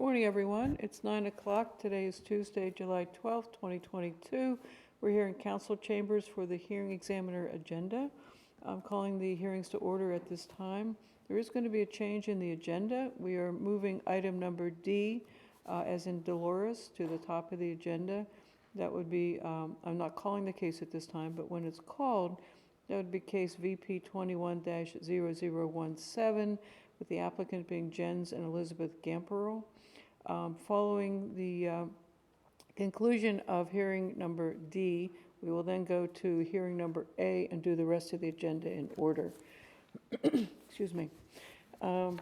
Morning, everyone. It's 9 o'clock. Today is Tuesday, July 12th, 2022. We're here in council chambers for the hearing examiner agenda. I'm calling the hearings to order at this time. There is going to be a change in the agenda. We are moving item number D, as in Dolores, to the top of the agenda. That would be, I'm not calling the case at this time, but when it's called, that would be case VP 21-0017, with the applicant being Jens and Elizabeth Gamperl. Following the conclusion of hearing number D, we will then go to hearing number A and do the rest of the agenda in order. Excuse me.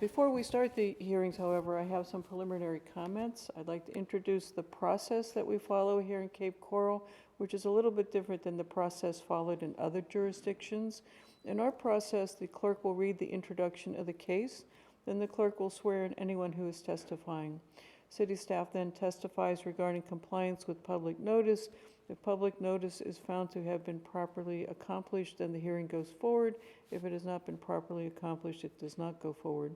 Before we start the hearings, however, I have some preliminary comments. I'd like to introduce the process that we follow here in Cape Coral, which is a little bit different than the process followed in other jurisdictions. In our process, the clerk will read the introduction of the case, then the clerk will swear in anyone who is testifying. City staff then testifies regarding compliance with public notice. If public notice is found to have been properly accomplished, then the hearing goes forward. If it has not been properly accomplished, it does not go forward.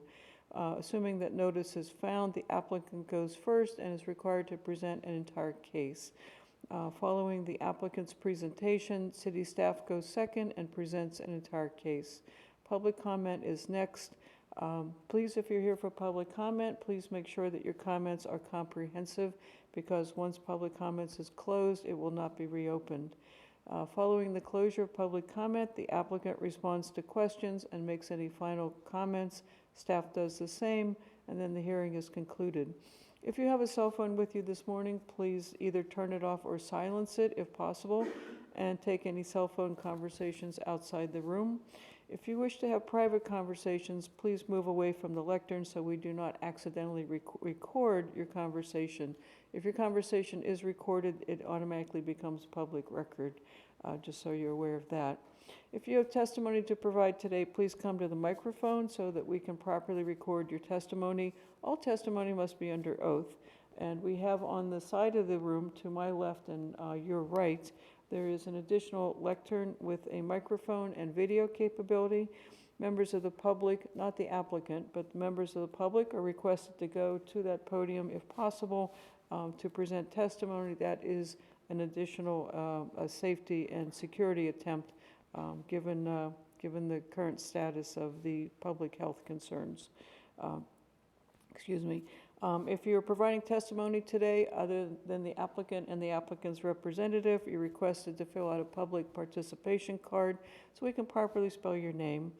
Assuming that notice is found, the applicant goes first and is required to present an entire case. Following the applicant's presentation, city staff goes second and presents an entire case. Public comment is next. Please, if you're here for public comment, please make sure that your comments are comprehensive, because once public comments is closed, it will not be reopened. Following the closure of public comment, the applicant responds to questions and makes any final comments. Staff does the same, and then the hearing is concluded. If you have a cell phone with you this morning, please either turn it off or silence it if possible, and take any cell phone conversations outside the room. If you wish to have private conversations, please move away from the lectern so we do not accidentally record your conversation. If your conversation is recorded, it automatically becomes public record, just so you're aware of that. If you have testimony to provide today, please come to the microphone so that we can properly record your testimony. All testimony must be under oath. And we have on the side of the room, to my left and your right, there is an additional lectern with a microphone and video capability. Members of the public, not the applicant, but members of the public are requested to go to that podium if possible to present testimony. That is an additional safety and security attempt given the current status of the public health concerns. Excuse me. If you're providing testimony today other than the applicant and the applicant's representative, you're requested to fill out a public participation card so we can properly spell your name.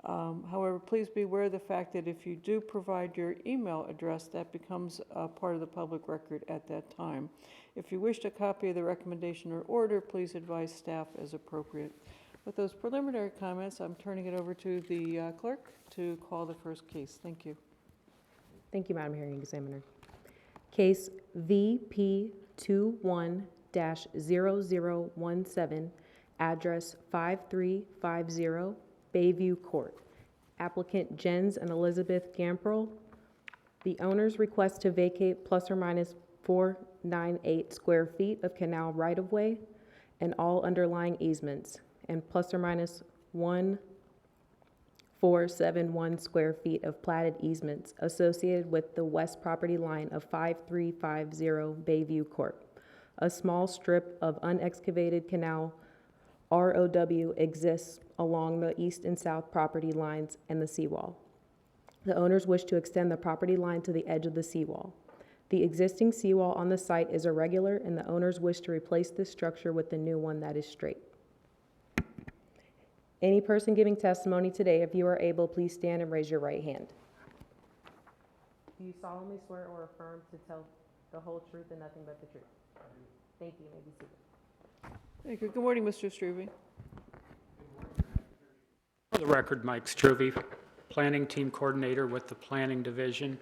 However, please be aware of the fact that if you do provide your email address, that becomes part of the public record at that time. If you wish a copy of the recommendation or order, please advise staff as appropriate. With those preliminary comments, I'm turning it over to the clerk to call the first case. Thank you. Thank you, Madam Hearing Examiner. Case VP 21-0017, address 5350 Bayview Court. Applicant Jens and Elizabeth Gamperl. The owners request to vacate plus or minus 498 square feet of canal right-of-way and all underlying easements, and plus or minus 1,471 square feet of platted easements associated with the west property line of 5350 Bayview Court. A small strip of unexcavated canal ROW exists along the east and south property lines and the seawall. The owners wish to extend the property line to the edge of the seawall. The existing seawall on the site is irregular, and the owners wish to replace this structure with the new one that is straight. Any person giving testimony today, if you are able, please stand and raise your right hand. Do you solemnly swear or affirm to tell the whole truth and nothing but the truth? Thank you. You may be seated. Thank you. Good morning, Mr. Struve. For the record, Mike Struve, Planning Team Coordinator with the Planning Division.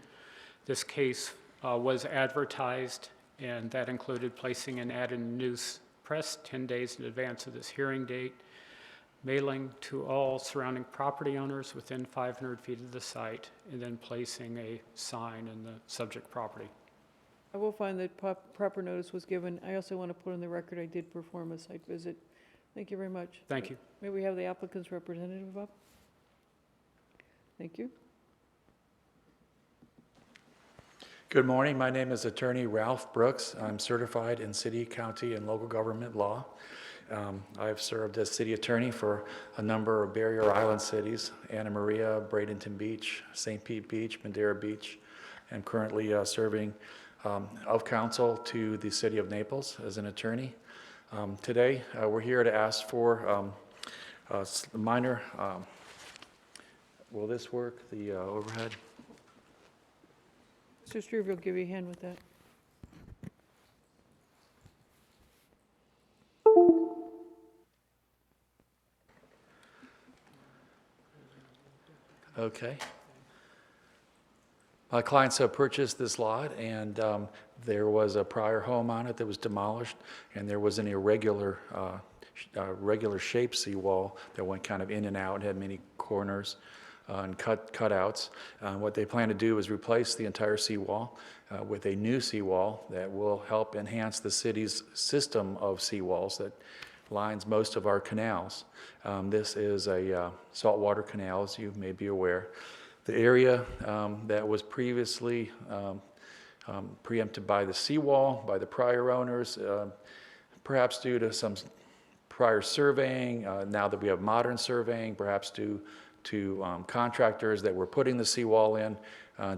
This case was advertised, and that included placing an ad in the news press 10 days in advance of this hearing date, mailing to all surrounding property owners within 500 feet of the site, and then placing a sign in the subject property. I will find that proper notice was given. I also want to put on the record I did perform a site visit. Thank you very much. Thank you. May we have the applicant's representative up? Thank you. Good morning. My name is Attorney Ralph Brooks. I'm certified in city, county, and local government law. I've served as city attorney for a number of barrier island cities: Anna Maria, Bradenton Beach, St. Pete Beach, Madeira Beach. I'm currently serving of counsel to the city of Naples as an attorney. Today, we're here to ask for a minor, will this work, the overhead? Mr. Struve will give you a hand with that. Okay. My clients have purchased this lot, and there was a prior home on it that was demolished, and there was an irregular, regular shaped seawall that went kind of in and out, had many corners and cutouts. What they plan to do is replace the entire seawall with a new seawall that will help enhance the city's system of seawalls that lines most of our canals. This is a saltwater canal, as you may be aware. The area that was previously preempted by the seawall, by the prior owners, perhaps due to some prior surveying, now that we have modern surveying, perhaps due to contractors that were putting the seawall in,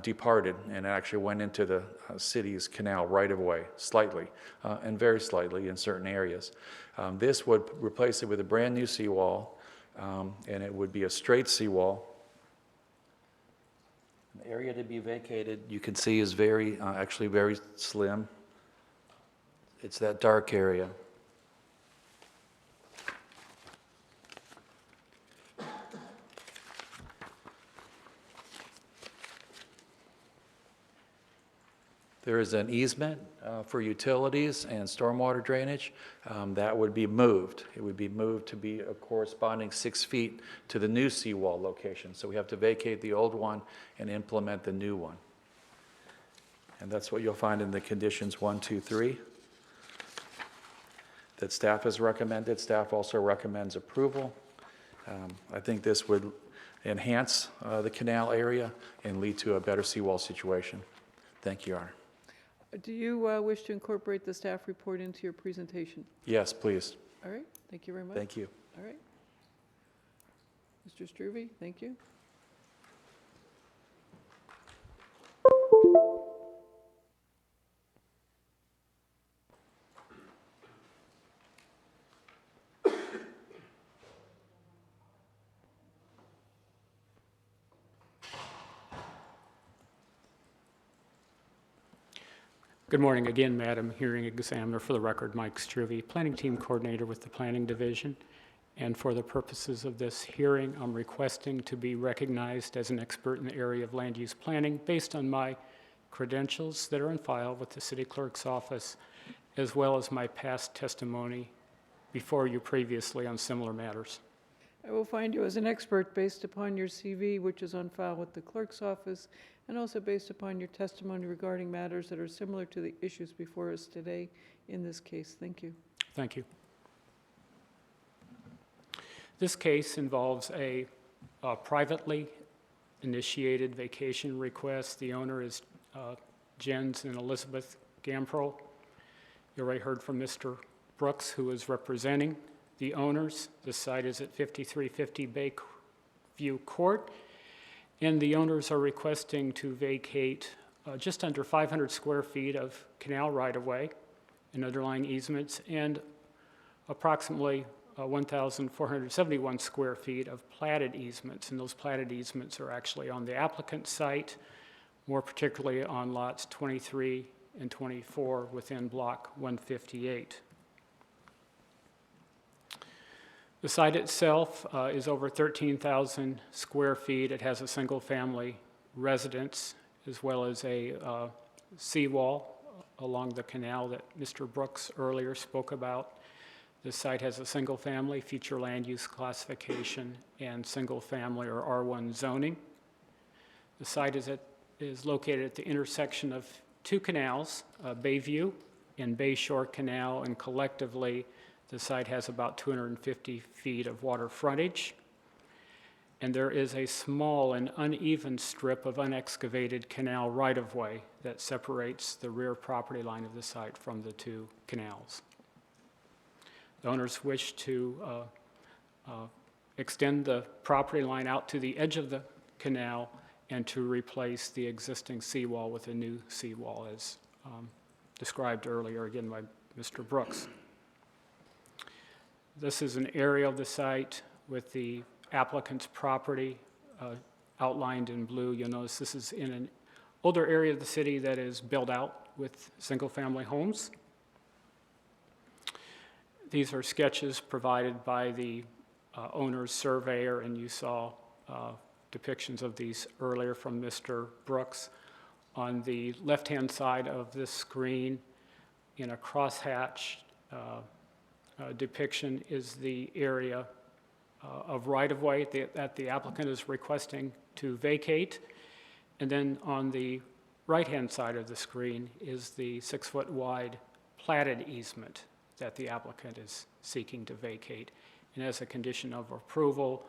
departed and actually went into the city's canal right of way, slightly, and very slightly in certain areas. This would replace it with a brand new seawall, and it would be a straight seawall. The area to be vacated, you can see, is very, actually very slim. It's that dark area. There is an easement for utilities and stormwater drainage that would be moved. It would be moved to be a corresponding 6 feet to the new seawall location. So we have to vacate the old one and implement the new one. And that's what you'll find in the conditions 1, 2, 3 that staff has recommended. Staff also recommends approval. I think this would enhance the canal area and lead to a better seawall situation. Thank you, Your Honor. Do you wish to incorporate the staff report into your presentation? Yes, please. All right, thank you very much. Thank you. All right. Mr. Struve, thank you. Good morning again, Madam Hearing Examiner. For the record, Mike Struve, Planning Team Coordinator with the Planning Division. And for the purposes of this hearing, I'm requesting to be recognized as an expert in the area of land use planning based on my credentials that are on file with the City Clerk's Office, as well as my past testimony before you previously on similar matters. I will find you as an expert based upon your CV, which is on file with the Clerk's Office, and also based upon your testimony regarding matters that are similar to the issues before us today in this case. Thank you. Thank you. This case involves a privately initiated vacation request. The owner is Jens and Elizabeth Gamprel. You already heard from Mr. Brooks, who is representing the owners. The site is at 5350 Bayview Court, and the owners are requesting to vacate just under 500 square feet of canal right-of-way and underlying easements, and approximately 1,471 square feet of platted easements, and those platted easements are actually on the applicant's site, more particularly on lots 23 and 24 within block 158. The site itself is over 13,000 square feet. It has a single-family residence as well as a seawall along the canal that Mr. Brooks earlier spoke about. The site has a single-family feature land use classification and single-family or R1 zoning. The site is located at the intersection of two canals, Bayview and Bayshore Canal, and collectively the site has about 250 feet of water frontage. and there is a small and uneven strip of unexcavated canal right-of-way that separates the rear property line of the site from the two canals. The owners wish to extend the property line out to the edge of the canal and to replace the existing seawall with a new seawall, as described earlier again by Mr. Brooks. This is an area of the site with the applicant's property outlined in blue. You'll notice this is in an older area of the city that is built out with single-family homes. These are sketches provided by the owner's surveyor, and you saw depictions of these earlier from Mr. Brooks. On the left-hand side of this screen, in a crosshatch depiction, is the area of right-of-way that the applicant is requesting to vacate. And then on the right-hand side of the screen is the 6-foot wide platted easement that the applicant is seeking to vacate. And as a condition of approval,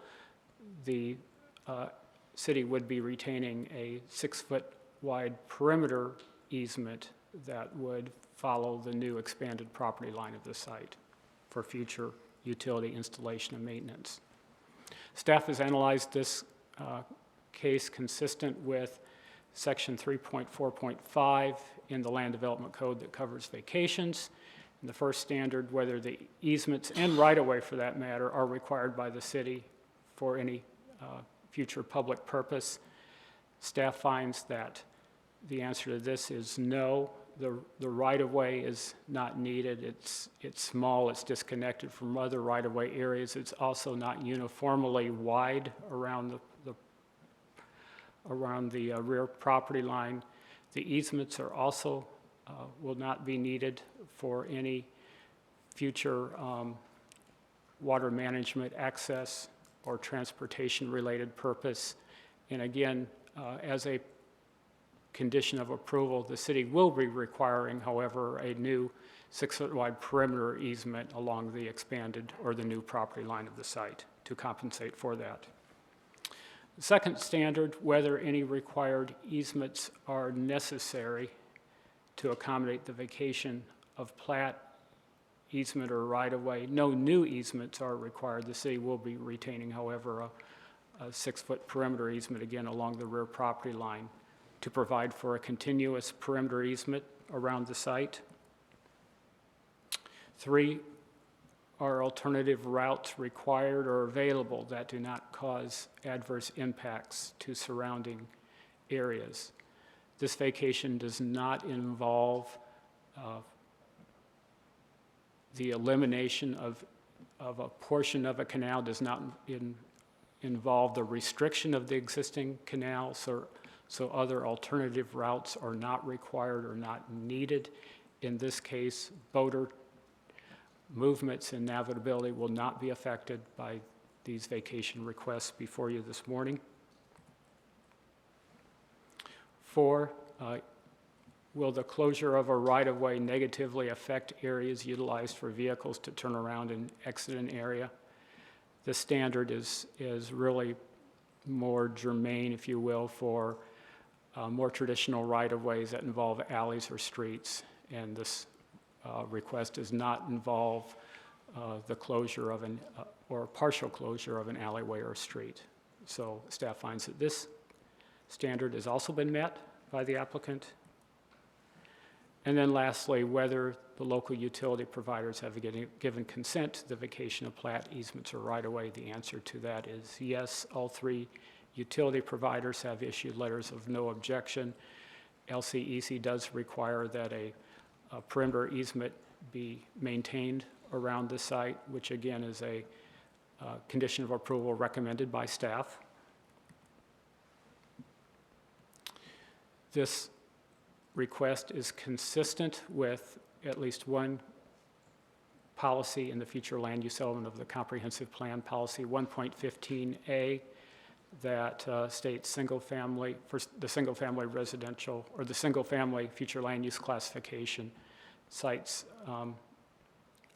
the city would be retaining a 6-foot wide perimeter easement that would follow the new expanded property line of the site for future utility installation and maintenance. Staff has analyzed this case consistent with Section 3.4.5 in the Land Development Code that covers vacations. In the first standard, whether the easements and right-of-way, for that matter, are required by the city for any future public purpose. Staff finds that the answer to this is no. The right-of-way is not needed. It's small, it's disconnected from other right-of-way areas. It's also not uniformly wide around the rear property line. The easements are also will not be needed for any future water management access or transportation-related purpose. And again, as a condition of approval, the city will be requiring, however, a new 6-foot wide perimeter easement along the expanded or the new property line of the site to compensate for that. The second standard, whether any required easements are necessary to accommodate the vacation of plat, easement, or right-of-way. No new easements are required. The city will be retaining, however, a 6-foot perimeter easement, again, along the rear property line to provide for a continuous perimeter easement around the site. 3, are alternative routes required or available that do not cause adverse impacts to surrounding areas? This vacation does not involve the elimination of a portion of a canal, does not involve the restriction of the existing canal, so other alternative routes are not required or not needed. In this case, boater movements and navigability will not be affected by these vacation requests before you this morning. 4, will the closure of a right-of-way negatively affect areas utilized for vehicles to turn around and exit an area? The standard is really more germane, if you will, for more traditional right-of-ways that involve alleys or streets, and this request does not involve the closure of or partial closure of an alleyway or street. So staff finds that this standard has also been met by the applicant. And then lastly, whether the local utility providers have given consent to the vacation of plat, easements, or right-of-way. The answer to that is yes. All 3 utility providers have issued letters of no objection. LCEC does require that a perimeter easement be maintained around the site, which again is a condition of approval recommended by staff. This request is consistent with at least one policy in the future land use element of the comprehensive plan, policy 1.15A, that states single-family, for the single-family residential or the single-family future land use classification sites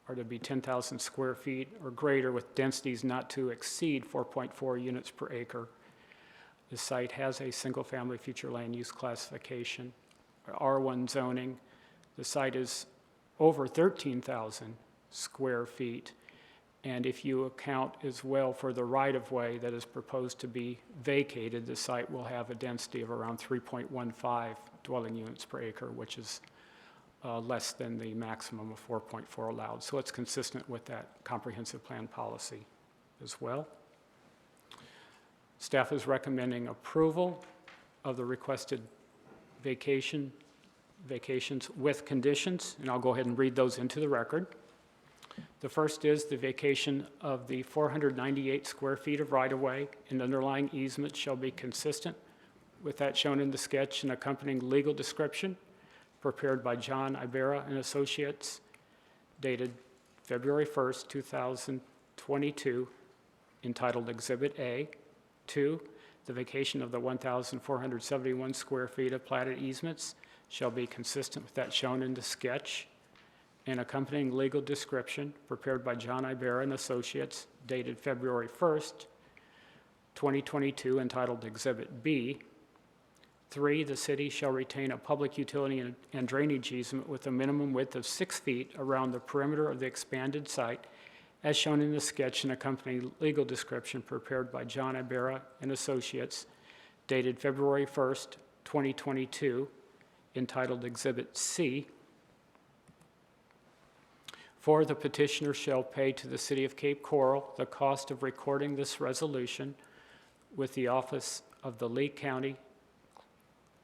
are to be 10,000 square feet or greater with densities not to exceed 4.4 units per acre. The site has a single-family future land use classification, R1 zoning. The site is over 13,000 square feet. And if you account as well for the right-of-way that is proposed to be vacated, the site will have a density of around 3.15 dwelling units per acre, which is less than the maximum of 4.4 allowed. So it's consistent with that comprehensive plan policy as well. Staff is recommending approval of the requested vacations with conditions, and I'll go ahead and read those into the record. The first is the vacation of the 498 square feet of right-of-way and underlying easement shall be consistent with that shown in the sketch and accompanying legal description prepared by John Ibarra and Associates, dated February 1st, 2022, entitled Exhibit A. 2, the vacation of the 1,471 square feet of platted easements shall be consistent with that shown in the sketch and accompanying legal description prepared by John Ibarra and Associates, dated February 1st, 2022, entitled Exhibit B. 3, the city shall retain a public utility and drainage easement with a minimum width of 6 feet around the perimeter of the expanded site, as shown in the sketch and accompanying legal description prepared by John Ibarra and Associates, dated February 1st, 2022, entitled Exhibit C. 4, the petitioner shall pay to the City of Cape Coral the cost of recording this resolution with the Office of the Lee County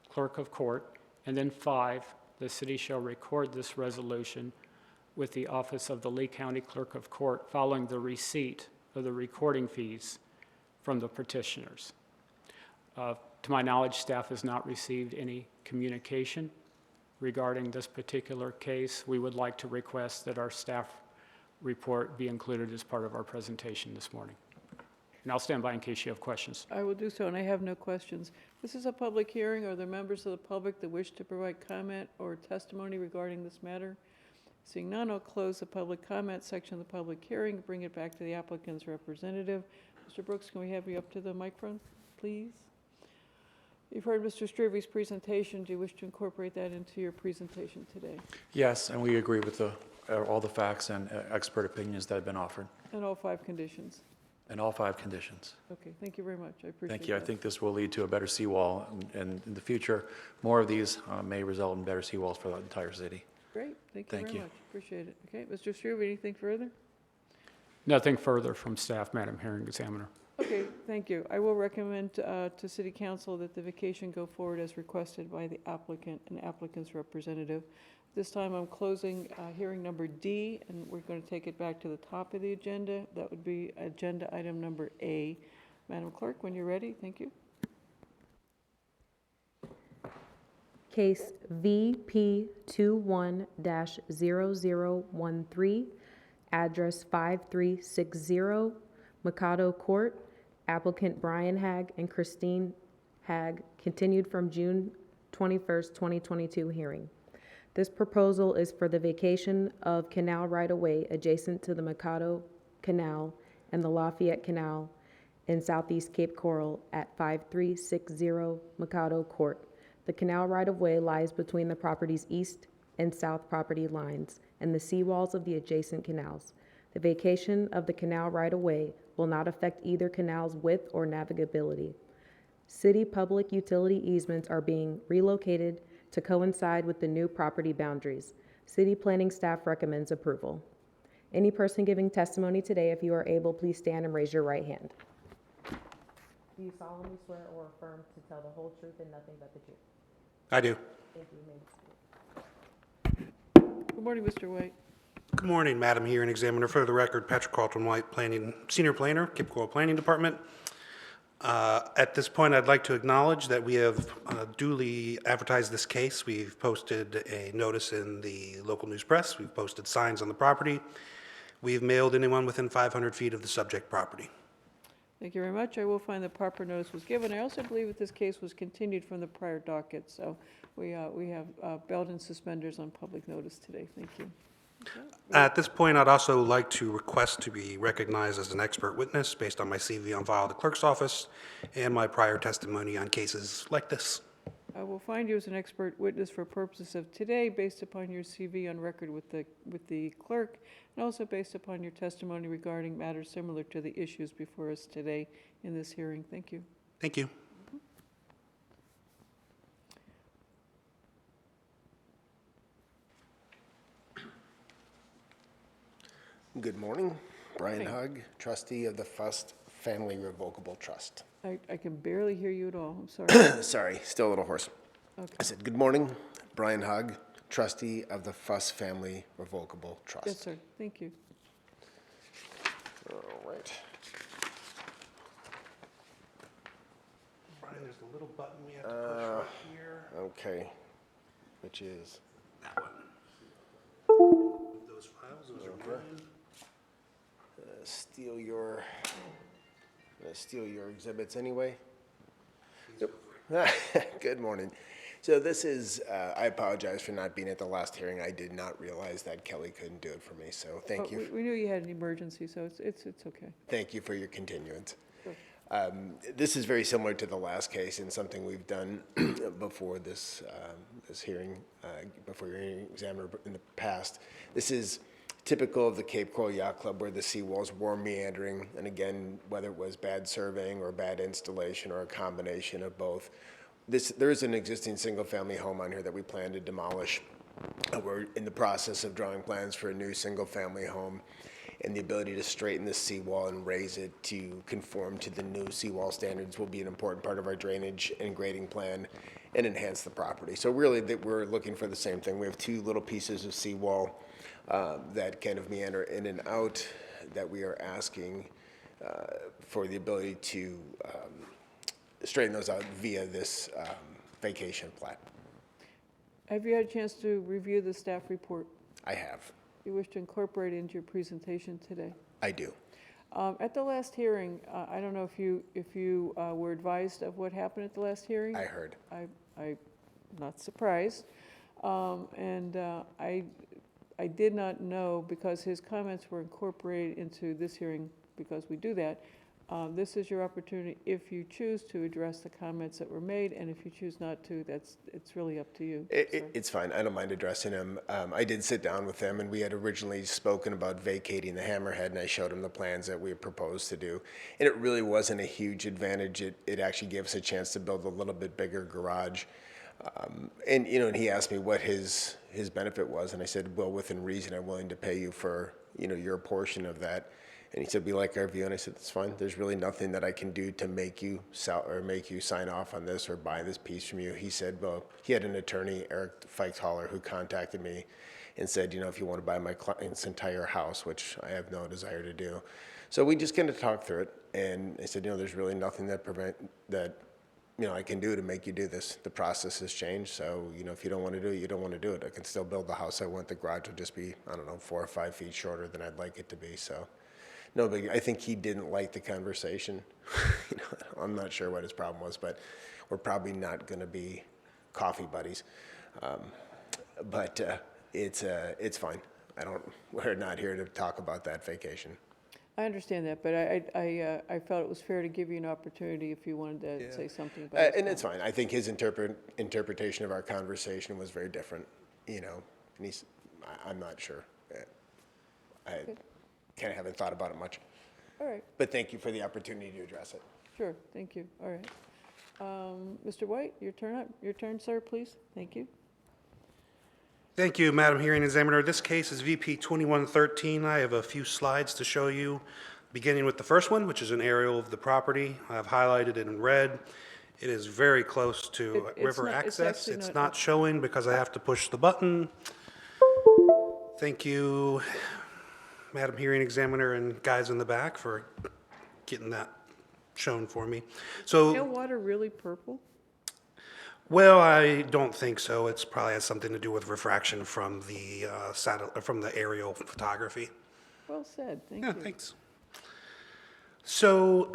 Clerk of Court. And then 5, the city shall record this resolution with the Office of the Lee County Clerk of Court following the receipt of the recording fees from the petitioners. To my knowledge, staff has not received any communication regarding this particular case. We would like to request that our staff report be included as part of our presentation this morning. And I'll stand by in case you have questions. I will do so, and I have no questions. This is a public hearing. Are there members of the public that wish to provide comment or testimony regarding this matter? Seeing none, I'll close the public comment section of the public hearing, bring it back to the applicant's representative. Mr. Brooks, can we have you up to the microphone, please? You've heard Mr. Struve's presentation. Do you wish to incorporate that into your presentation today? Yes, and we agree with all the facts and expert opinions that have been offered, And all 5 conditions? and all 5 conditions. Okay, thank you very much. I appreciate that. Thank you. I think this will lead to a better seawall, and in the future, more of these may result in better seawalls for the entire city. Great, thank you Thank very you. much. Appreciate it. Okay, Mr. Struve, anything further? Nothing further from staff, Madam Hearing Examiner. Okay, thank you. I will recommend to City Council that the vacation go forward as requested by the applicant and applicant's representative. This time I'm closing hearing number D, and we're going to take it back to the top of the agenda. That would be agenda item number A. Madam Clerk, when you're ready, thank you. Case VP 21-0013, address 5360 Mikado Court, applicant Brian Hagg and Christine Hagg, continued from June 21st, 2022 hearing. This proposal is for the vacation of canal right-of-way adjacent to the Mikado Canal and the Lafayette Canal in southeast Cape Coral at 5360 Mikado Court. The canal right-of-way lies between the property's east and south property lines and the seawalls of the adjacent canals. The vacation of the canal right-of-way will not affect either canal's width or navigability. City public utility easements are being relocated to coincide with the new property boundaries. City planning staff recommends approval. Any person giving testimony today, if you are able, please stand and raise your right hand. Do you solemnly swear or affirm to tell the whole truth and nothing but the truth? I do. Thank you, ma'am. Good morning, Mr. White. Good morning, Madam Hearing Examiner. For the record, Patrick Carlton White, Senior Planner, Cape Coral Planning Department. At this point, I'd like to acknowledge that we have duly advertised this case. We've posted a notice in the local news press. We've posted signs on the property. We've mailed anyone within 500 feet of the subject property. Thank you very much. I will find the proper notice was given. I also believe that this case was continued from the prior docket, so we have belt and suspenders on public notice today. Thank you. At this point, I'd also like to request to be recognized as an expert witness based on my CV on file at the clerk's office and my prior testimony on cases like this. I will find you as an expert witness for purposes of today, based upon your CV on record with the clerk, and also based upon your testimony regarding matters similar to the issues before us today in this hearing. Thank you. Thank you. Good morning. Brian Morning. Hugg, trustee of the Fust Family Revocable Trust. I can barely hear you at all. I'm sorry. Sorry, still a little hoarse. Okay. I said, good morning. Brian Hugg, trustee of the Fust Family Revocable Trust. Yes, sir. Thank you. All right. Brian, there's a little button we have to push right here. Okay. Which is, That one. Those files, those are mine. steal your exhibits anyway. Yep. Good morning. So this is, I apologize for not being at the last hearing. I did not realize that Kelly couldn't do it for me, so thank But you. we knew you had an emergency, so it's okay. Thank you for your continuance. Sure. This is very similar to the last case and something we've done before this hearing, before your hearing examiner in the past. This is typical of the Cape Coral Yacht Club where the seawalls were meandering, and again, whether it was bad surveying or bad installation or a combination of both. There is an existing single-family home on here that we plan to demolish. We're in the process of drawing plans for a new single-family home, and the ability to straighten the seawall and raise it to conform to the new seawall standards will be an important part of our drainage and grading plan and enhance the property. So really, we're looking for the same thing. We have two little pieces of seawall that kind of meander in and out that we are asking for the ability to straighten those out via this vacation plat. Have you had a chance to review the staff report? I have. You wish to incorporate it into your presentation today? I do. At the last hearing, I don't know if you were advised of what happened at the last hearing? I heard. I'm not surprised. And I did not know, because his comments were incorporated into this hearing, because we do that. This is your opportunity, if you choose to address the comments that were made, and if you choose not to, it's really up to you. It's fine. I don't mind addressing him. I did sit down with him, and we had originally spoken about vacating the hammerhead, and I showed him the plans that we had proposed to do. And it really wasn't a huge advantage. It actually gave us a chance to build a little bit bigger garage. And he asked me what his benefit was, and I said, well, within reason, I'm willing to pay you for, your portion of that. And he said, we like our view. And I said, that's fine. There's really nothing that I can do to make you sell or make you sign off on this or buy this piece from you. He said, well, he had an attorney, Eric Feichthaler, who contacted me and said, if you want to buy my client's entire house, which I have no desire to do. So we just kind of talked through it. And I said, there's really nothing that I can do to make you do this. The process has changed. So, if you don't want to do it, you don't want to do it. I can still build the house I want. The garage will just be, 4 or 5 feet shorter than I'd like it to be. So. No, but I think he didn't like the conversation. I'm not sure what his problem was, but we're probably not going to be coffee buddies. But it's fine. We're not here to talk about that vacation. I understand that, but I felt it was fair to give you an opportunity if you wanted to say something about it. And it's fine. I think his interpretation of our conversation was very different, and I'm not sure. I kind of haven't thought about it much. All right, But thank you for the opportunity to address it. sure, thank you, all right. Mr. White, your turn, sir, please, thank you. Thank you, Madam Hearing Examiner. This case is VP 2113. I have a few slides to show you, beginning with the first one, which is an aerial of the property. I've highlighted it in red. It is very close to It's river not- it's access. actually It's not not up. showing because I have to push the button. Thank you, Madam Hearing Examiner and guys in the back, for getting that shown for me. So. Is water really purple? Well, I don't think so. It's probably has something to do with refraction from the from the aerial photography. Well said, thank Yeah, you. thanks. So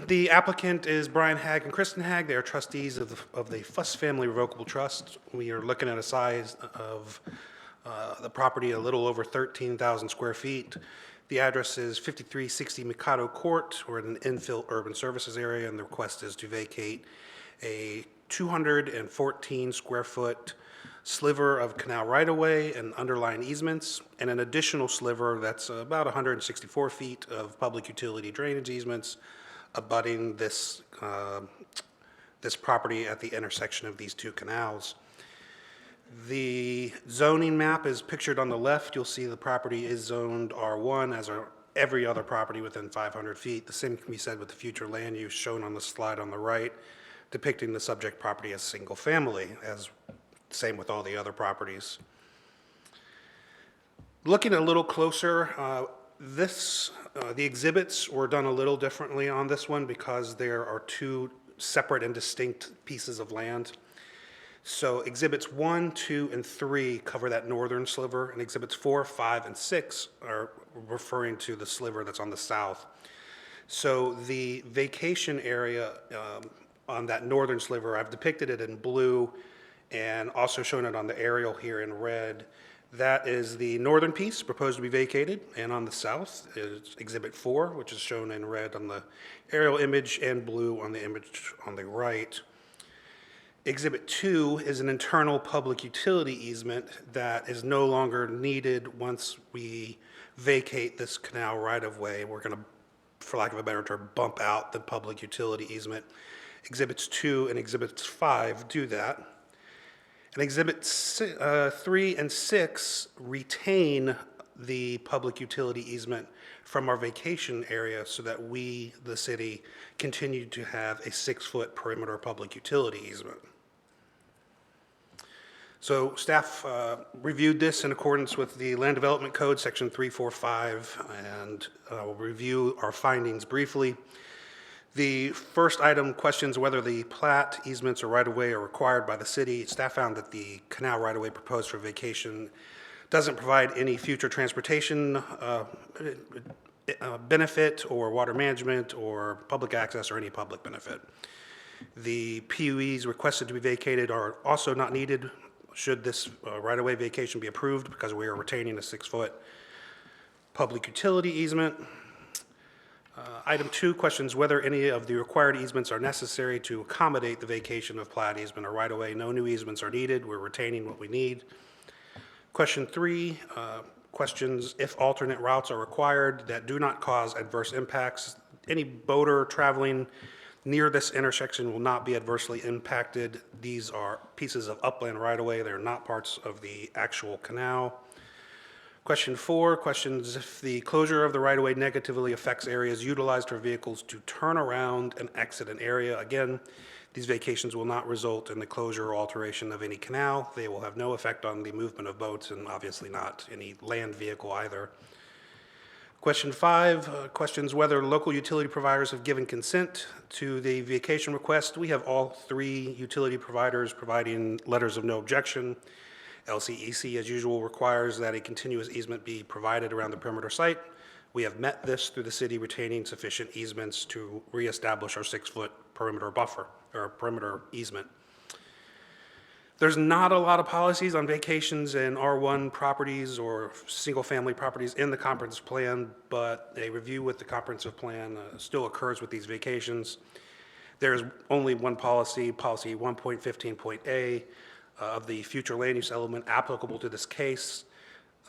the applicant is Brian Hagg and Kristen Hagg. They are trustees of the Fuss Family Revocable Trust. We are looking at a size of The property a little over 13,000 square feet. The address is 5360 Mikado Court. We're in an infill urban services area, and the request is to vacate a 214 square foot sliver of canal right-of-way and underlying easements, and an additional sliver that's about 164 feet of public utility drainage easements abutting this property at the intersection of these two canals. The zoning map is pictured on the left. You'll see the property is zoned R1, as are every other property within 500 feet. The same can be said with the future land use shown on the slide on the right, depicting the subject property as single family, as same with all the other properties. Looking a little closer, the exhibits were done a little differently on this one because there are two separate and distinct pieces of land. So exhibits 1, 2, and 3 cover that northern sliver, and exhibits 4, 5, and 6 are referring to the sliver that's on the south. So the vacation area on that northern sliver, I've depicted it in blue and also shown it on the aerial here in red. That is the northern piece proposed to be vacated, and on the south is exhibit 4, which is shown in red on the aerial image and blue on the image on the right. Exhibit 2 is an internal public utility easement that is no longer needed once we vacate this canal right-of-way. We're going to, for lack of a better term, bump out the public utility easement. Exhibits 2 and Exhibits 5 do that. And Exhibits 3 and 6 retain the public utility easement from our vacation area so that we, the city, continue to have a 6-foot perimeter public utility easement. So staff reviewed this in accordance with the Land Development Code, Section 345, and we'll review our findings briefly. The first item questions whether the plat, easements, or right-of-way are required by the city. Staff found that the canal right-of-way proposed for vacation doesn't provide any future transportation benefit or water management or public access or any public benefit. The PUEs requested to be vacated are also not needed should this right-of-way vacation be approved because we are retaining a 6-foot public utility easement. Item 2 questions whether any of the required easements are necessary to accommodate the vacation of plat, easement, or right-of-way. No new easements are needed. We're retaining what we need. Question 3 questions if alternate routes are required that do not cause adverse impacts. Any boater traveling near this intersection will not be adversely impacted. These are pieces of upland right-of-way. They're not parts of the actual canal. Question 4 questions if the closure of the right-of-way negatively affects areas utilized for vehicles to turn around and exit an area. Again, these vacations will not result in the closure or alteration of any canal. They will have no effect on the movement of boats and obviously not any land vehicle either. Question 5 questions whether local utility providers have given consent to the vacation request. We have all 3 utility providers providing letters of no objection. LCEC, as usual, requires that a continuous easement be provided around the perimeter site. We have met this through the city retaining sufficient easements to reestablish our 6-foot perimeter buffer, or perimeter easement. There's not a lot of policies on vacations in R1 properties or single-family properties in the comprehensive plan, but a review with the comprehensive plan still occurs with these vacations. There's only one policy, policy 1.15.A of the future land use element applicable to this case.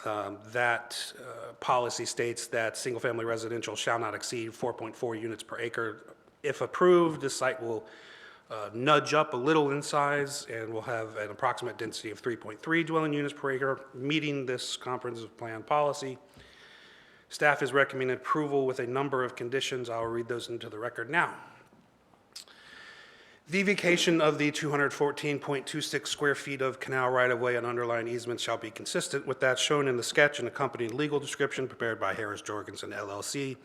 That policy states that single-family residential shall not exceed 4.4 units per acre. If approved, this site will nudge up a little in size and will have an approximate density of 3.3 dwelling units per acre, meeting this comprehensive plan policy. Staff is recommending approval with a number of conditions. I'll read those into the record now. The vacation of the 214.26 square feet of canal right-of-way and underlying easements shall be consistent with that shown in the sketch and accompanying legal description prepared by Harris Jorgensen LLC,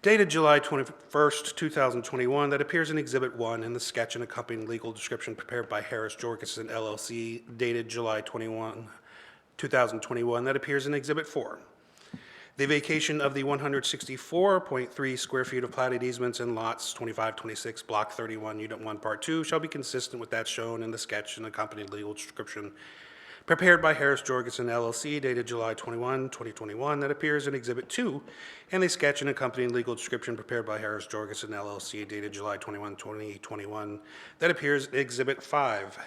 dated July 21st, 2021, that appears in Exhibit 1 in the sketch and accompanying legal description prepared by Harris Jorgensen LLC, dated July 21, 2021, that appears in Exhibit 4. The vacation of the 164.3 square feet of platted easements in lots 25, 26, Block 31, Unit 1, Part 2 shall be consistent with that shown in the sketch and accompanying legal description prepared by Harris Jorgensen LLC, dated July 21, 2021, that appears in Exhibit 2, and a sketch and accompanying legal description prepared by Harris Jorgensen LLC, dated July 21, 2021, that appears in Exhibit 5.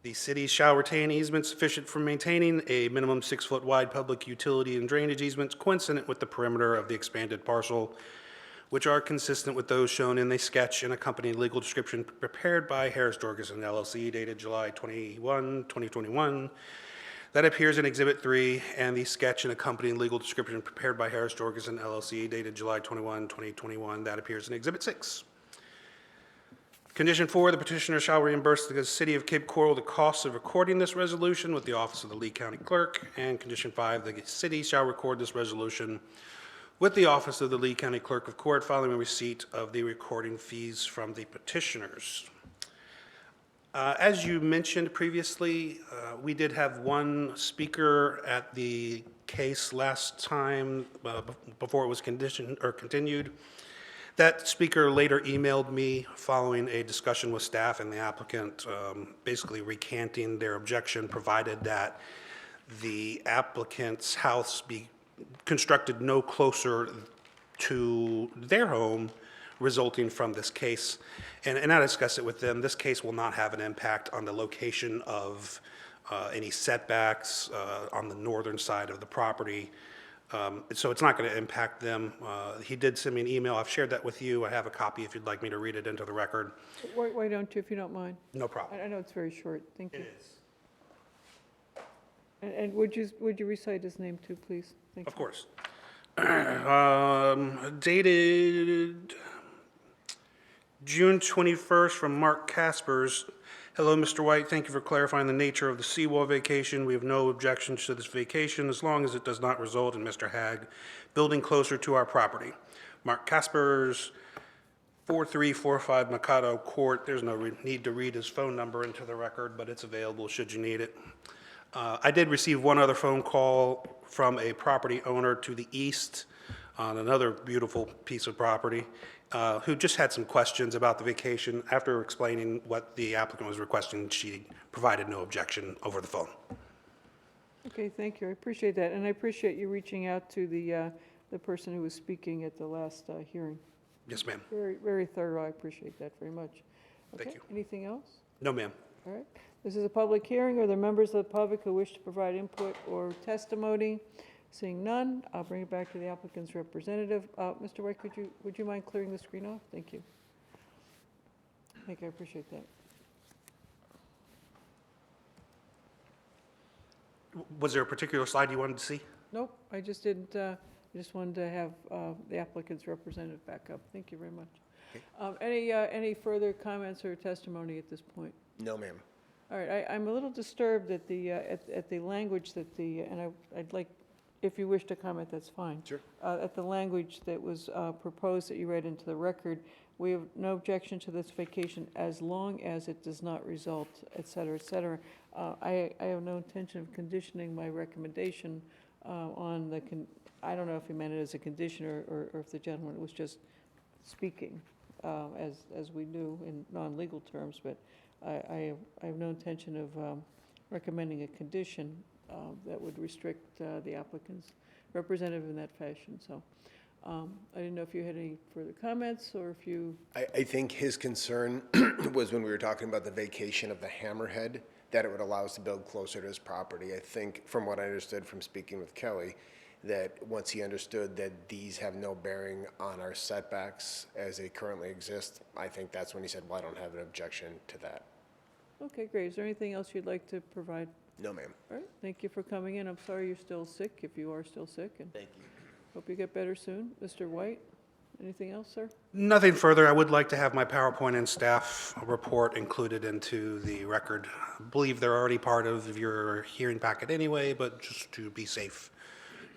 The city shall retain easements sufficient for maintaining a minimum 6-foot wide public utility and drainage easements coincident with the perimeter of the expanded parcel, which are consistent with those shown in the sketch and accompanying legal description prepared by Harris Jorgensen LLC, dated July 21, 2021, that appears in Exhibit 3, and the sketch and accompanying legal description prepared by Harris Jorgensen LLC, dated July 21, 2021, that appears in Exhibit 6. Condition 4, the petitioner shall reimburse the city of Cape Coral the costs of recording this resolution with the office of the Lee County Clerk. And condition 5, the city shall record this resolution with the office of the Lee County Clerk of Court following receipt of the recording fees from the petitioners. As you mentioned previously, we did have one speaker at the case last time before it was continued. That speaker later emailed me following a discussion with staff and the applicant, basically recanting their objection, provided that the applicant's house be constructed no closer to their home resulting from this case. And I discussed it with them. This case will not have an impact on the location of any setbacks on the northern side of the property. So it's not going to impact them. He did send me an email. I've shared that with you. I have a copy if you'd like me to read it into the record. Why don't you, if you don't mind? No problem. I know it's very short. Thank you. It is. And would you recite his name too, please? Thank Of you. course. Dated June 21st from Mark Caspers. Hello, Mr. White. Thank you for clarifying the nature of the seawall vacation. We have no objections to this vacation as long as it does not result in Mr. Hagg building closer to our property. Mark Caspers, 4345 Mikado Court. There's no need to read his phone number into the record, but it's available should you need it. I did receive one other phone call from a property owner to the east on another beautiful piece of property who just had some questions about the vacation. After explaining what the applicant was requesting, she provided no objection over the phone. Okay, thank you. I appreciate that. And I appreciate you reaching out to the person who was speaking at the last hearing. Yes, ma'am. Very, very thorough. I appreciate that very much. Thank Okay, you. anything else? No, ma'am. All right. This is a public hearing. Are there members of the public who wish to provide input or testimony? Seeing none, I'll bring it back to the applicant's representative. Mr. White, would you mind clearing the screen off? Thank you. Thank you, I appreciate that. Was there a particular slide you wanted to see? Nope, I just didn't, I just wanted to have the applicant's representative back up. Thank you very much. Any further comments or testimony at this point? No, ma'am. All right, I'm a little disturbed at the language that and I'd like, if you wish to comment, that's fine. Sure. At the language that was proposed that you read into the record, we have no objection to this vacation as long as it does not result, et cetera, et cetera. I have no intention of conditioning my recommendation on I don't know if he meant it as a condition or if the gentleman was just speaking as we do in non-legal terms, but I have no intention of recommending a condition that would restrict the applicant's representative in that fashion. So I didn't know if you had any further comments or if you... I think his concern was when we were talking about the vacation of the hammerhead, that it would allow us to build closer to his property. I think, from what I understood from speaking with Kelly, that once he understood that these have no bearing on our setbacks as they currently exist, I think that's when he said, well, I don't have an objection to that. Okay, great. Is there anything else you'd like to provide? No, ma'am. All right, thank you for coming in. I'm sorry you're still sick, if you are still sick, and Thank you. hope you get better soon. Mr. White, anything else, sir? Nothing further. I would like to have my PowerPoint and staff report included into the record. I believe they're already part of your hearing packet anyway, but just to be safe,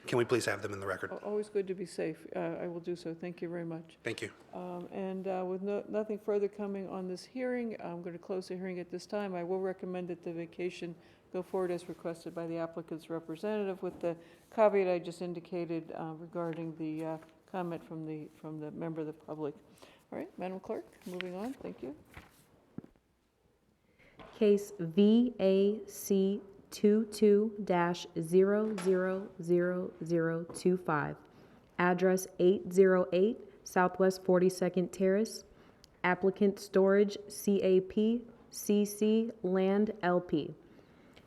can we please have them in the record? Always good to be safe. I will do so. Thank you very much. Thank you. And with nothing further coming on this hearing, I'm going to close the hearing at this time. I will recommend that the vacation go forward as requested by the applicant's representative with the caveat I just indicated regarding the comment from the member of the public. All right, Madam Clerk, moving on. Thank you. case VAC 22-000025, address 808 Southwest 42nd Terrace, applicant Storage CAP CC Land LP.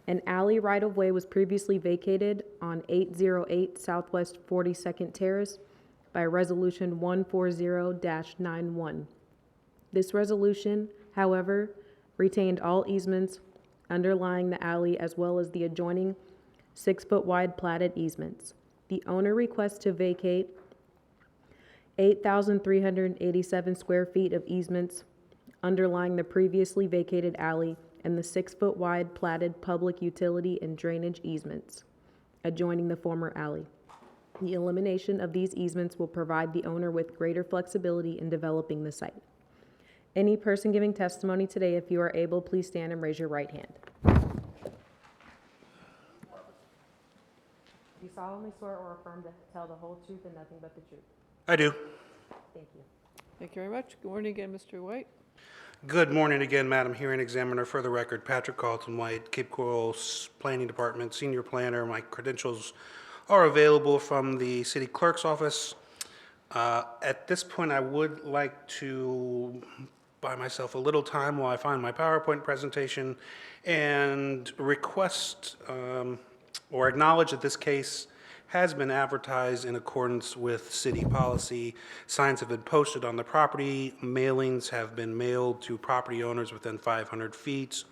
An alley right-of-way was previously vacated on 808 Southwest 42nd Terrace by Resolution 140-91. This resolution, however, retained all easements underlying the alley as well as the adjoining 6-foot wide platted easements. The owner requests to vacate 8,387 square feet of easements underlying the previously vacated alley and the 6-foot wide platted public utility and drainage easements adjoining the former alley. The elimination of these easements will provide the owner with greater flexibility in developing the site. Any person giving testimony today, if you are able, please stand and raise your right hand. Do you solemnly swear or affirm to tell the whole truth and nothing but the truth? I do. Thank you. Thank you very much. Good morning again, Mr. White. Good morning again, Madam Hearing Examiner. For the record, Patrick Carlton White, Cape Coral Planning Department, Senior Planner. My credentials are available from the City Clerk's office. At this point, I would like to buy myself a little time while I find my PowerPoint presentation and request or acknowledge that this case has been advertised in accordance with city policy. Signs have been posted on the property. Mailings have been mailed to property owners within 500 feet.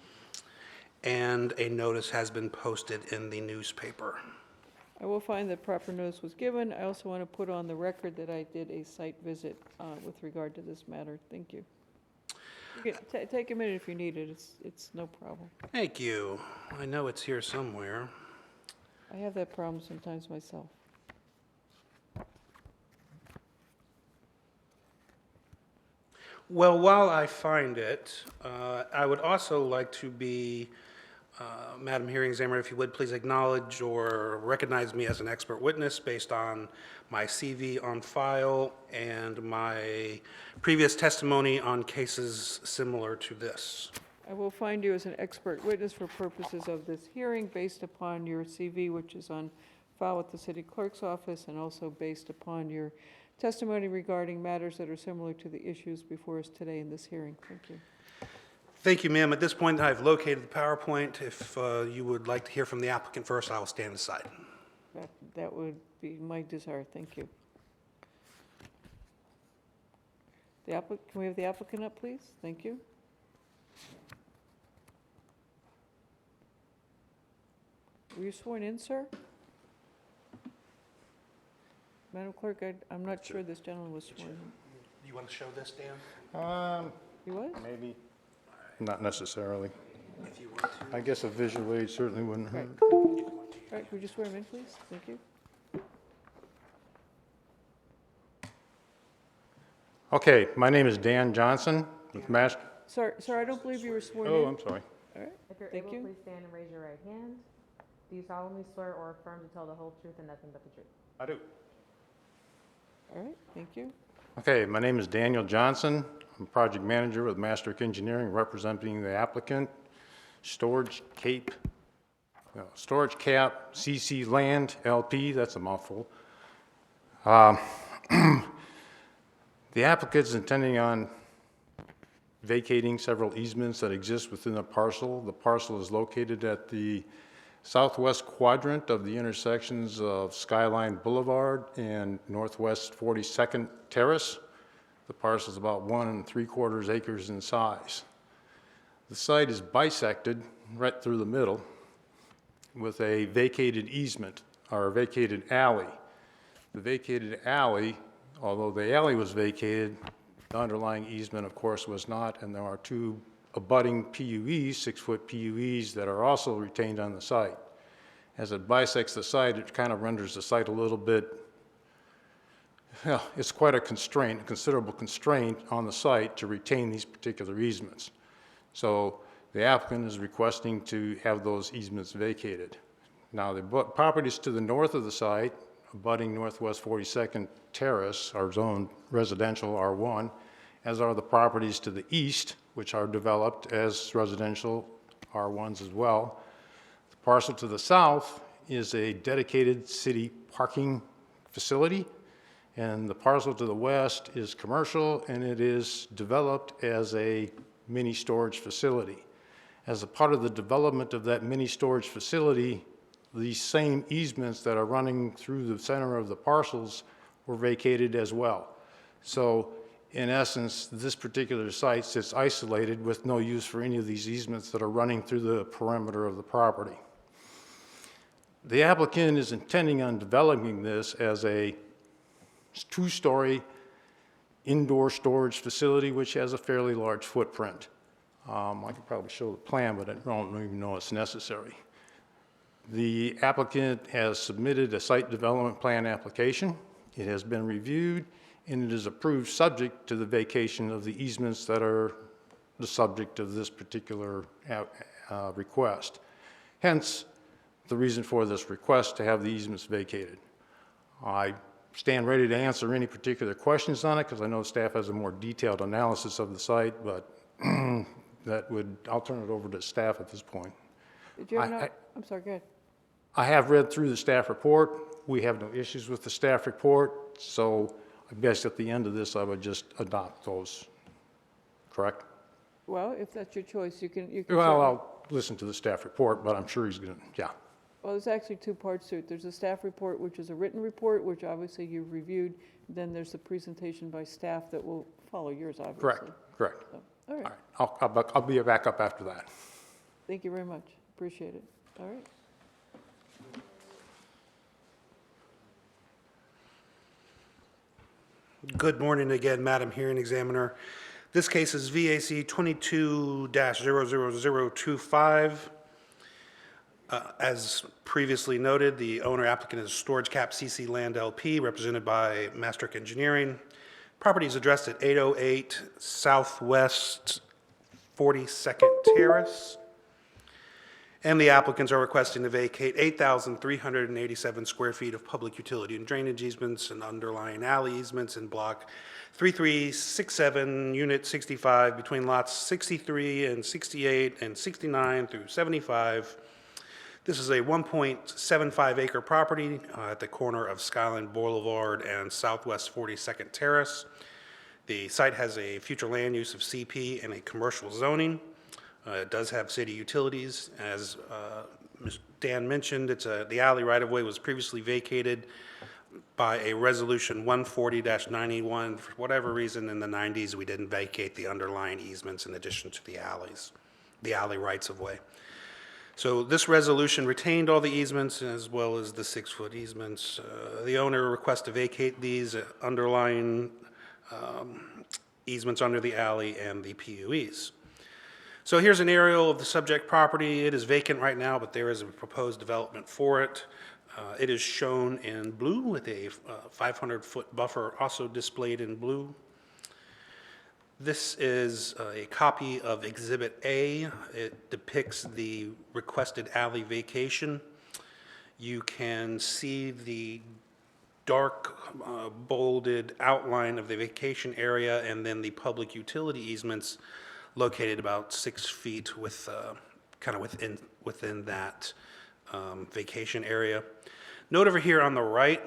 And a notice has been posted in the newspaper. I will find that proper notice was given. I also want to put on the record that I did a site visit with regard to this matter. Thank you. You can take a minute if you need it. It's no problem. Thank you. I know it's here somewhere. I have that problem sometimes myself. Well, while I find it, I would also like to be, Madam Hearing Examiner, if you would please acknowledge or recognize me as an expert witness based on my CV on file and my previous testimony on cases similar to this. I will find you as an expert witness for purposes of this hearing based upon your CV, which is on file with the City Clerk's office, and also based upon your testimony regarding matters that are similar to the issues before us today in this hearing. Thank you. Thank you, ma'am. At this point, I've located the PowerPoint. If you would like to hear from the applicant first, I will stand aside. That would be my desire. Thank you. Can we have the applicant up, please? Thank you. Were you sworn in, sir? Madam Clerk, I'm not sure this gentleman was sworn in. You want to show this, Dan? He was? Maybe, not necessarily. If you want to. I guess a visual aid certainly wouldn't hurt. All right, could you swear him in, please? Thank you. Okay, my name is Dan Johnson with Mass. Sir, I don't believe you were sworn in. Oh, I'm sorry. All right, If you're Thank able, you. please stand and raise your right hand. Do you solemnly swear or affirm to tell the whole truth and nothing but the truth? I do. all right, thank you. Okay, my name is Daniel Johnson. I'm project manager with Mastrick Engineering, representing the applicant, Storage Cap CC Land LP, that's a mouthful. The applicant is intending on vacating several easements that exist within the parcel. The parcel is located at the southwest quadrant of the intersections of Skyline Boulevard and Northwest 42nd Terrace. The parcel is about 1 3/4 acres in size. The site is bisected right through the middle with a vacated easement, or a vacated alley. The vacated alley, although the alley was vacated, the underlying easement, of course, was not, and there are 2 abutting PUEs, 6-foot PUEs, that are also retained on the site. As it bisects the site, it kind of renders the site a little bit, well, it's quite a constraint, a considerable constraint on the site to retain these particular easements. So the applicant is requesting to have those easements vacated. Now, the properties to the north of the site, abutting Northwest 42nd Terrace, are zoned residential R1, as are the properties to the east, which are developed as residential R1s as well. The parcel to the south is a dedicated city parking facility, and the parcel to the west is commercial, and it is developed as a mini storage facility. As a part of the development of that mini storage facility, these same easements that are running through the center of the parcels were vacated as well. So in essence, this particular site sits isolated with no use for any of these easements that are running through the perimeter of the property. The applicant is intending on developing this as a two-story indoor storage facility, which has a fairly large footprint. I could probably show the plan, but I don't even know it's necessary. The applicant has submitted a site development plan application. It has been reviewed, and it is approved subject to the vacation of the easements that are the subject of this particular request. Hence, the reason for this request to have the easements vacated. I stand ready to answer any particular questions on it because I know staff has a more detailed analysis of the site, but I'll turn it over to staff at this point. Did you have I'm sorry, go ahead. I have read through the staff report. We have no issues with the staff report, so I guess at the end of this, I would just adopt those, correct? Well, if that's your choice, you can Well, certainly- I'll listen to the staff report, but I'm sure he's going to, yeah. Well, there's actually two parts to it. There's a staff report, which is a written report, which obviously you've reviewed. Then there's a presentation by staff that will follow yours, obviously. Correct. So, all right. All right, I'll be back up after that. Thank you very much. Appreciate it. All right. Good morning again, Madam Hearing Examiner. This case is VAC 22-00025. As previously noted, the owner applicant is Storage Cap CC Land LP, represented by Mastrick Engineering. Property is addressed at 808 Southwest 42nd Terrace. And the applicants are requesting to vacate 8,387 square feet of public utility and drainage easements and underlying alley easements in block 3367, unit 65, between lots 63 and 68 and 69 through 75. This is a 1.75 acre property at the corner of Skyline Boulevard and Southwest 42nd Terrace. The site has a future land use of CP and a commercial zoning. It does have city utilities. As Ms. Dan mentioned, the alley right-of-way was previously vacated by a resolution 140-91. For whatever reason, in the 90s, we didn't vacate the underlying easements in addition to the alley rights-of-way. So this resolution retained all the easements as well as the 6-foot easements. The owner requests to vacate these underlying easements under the alley and the PUEs. So here's an aerial of the subject property. It is vacant right now, but there is a proposed development for it. It is shown in blue with a 500-foot buffer also displayed in blue. This is a copy of Exhibit A. It depicts the requested alley vacation. You can see the dark bolded outline of the vacation area and then the public utility easements located about 6 feet with kind of within that vacation area. Note over here on the right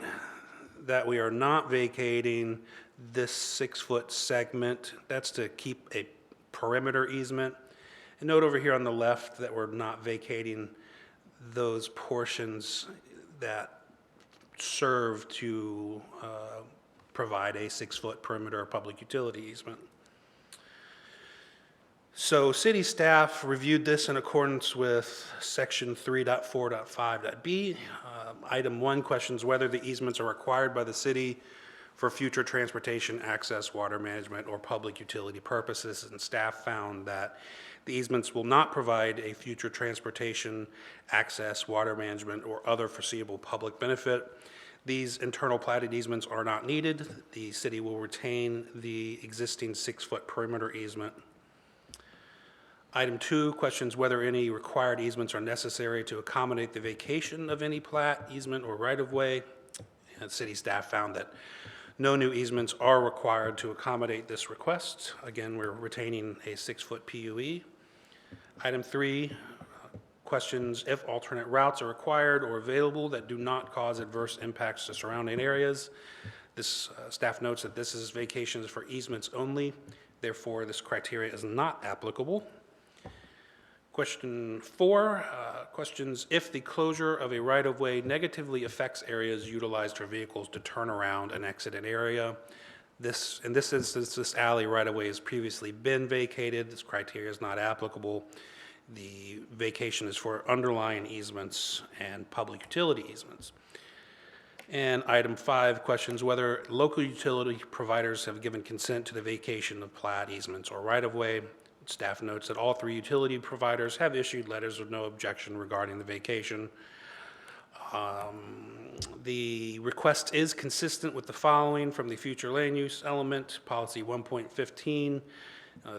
that we are not vacating this 6-foot segment. That's to keep a perimeter easement. And note over here on the left that we're not vacating those portions that serve to provide a 6-foot perimeter public utility easement. So city staff reviewed this in accordance with section 3.4.5.b. Item 1 questions whether the easements are required by the city for future transportation, access, water management, or public utility purposes, and staff found that the easements will not provide a future transportation, access, water management, or other foreseeable public benefit. These internal platted easements are not needed. The city will retain the existing 6-foot perimeter easement. Item 2 questions whether any required easements are necessary to accommodate the vacation of any plat, easement, or right-of-way. And city staff found that no new easements are required to accommodate this request. Again, we're retaining a 6-foot PUE. Item 3, Questions if alternate routes are required or available that do not cause adverse impacts to surrounding areas. This staff notes that this is vacations for easements only, therefore this criteria is not applicable. Question 4, questions if the closure of a right-of-way negatively affects areas utilized for vehicles to turn around and exit an area. In this instance, this alley right-of-way has previously been vacated. This criteria is not applicable. The vacation is for underlying easements and public utility easements. And item 5 questions whether local utility providers have given consent to the vacation of plat easements or right-of-way. Staff notes that all 3 utility providers have issued letters of no objection regarding the vacation. The request is consistent with the following from the future land use element, policy 1.15.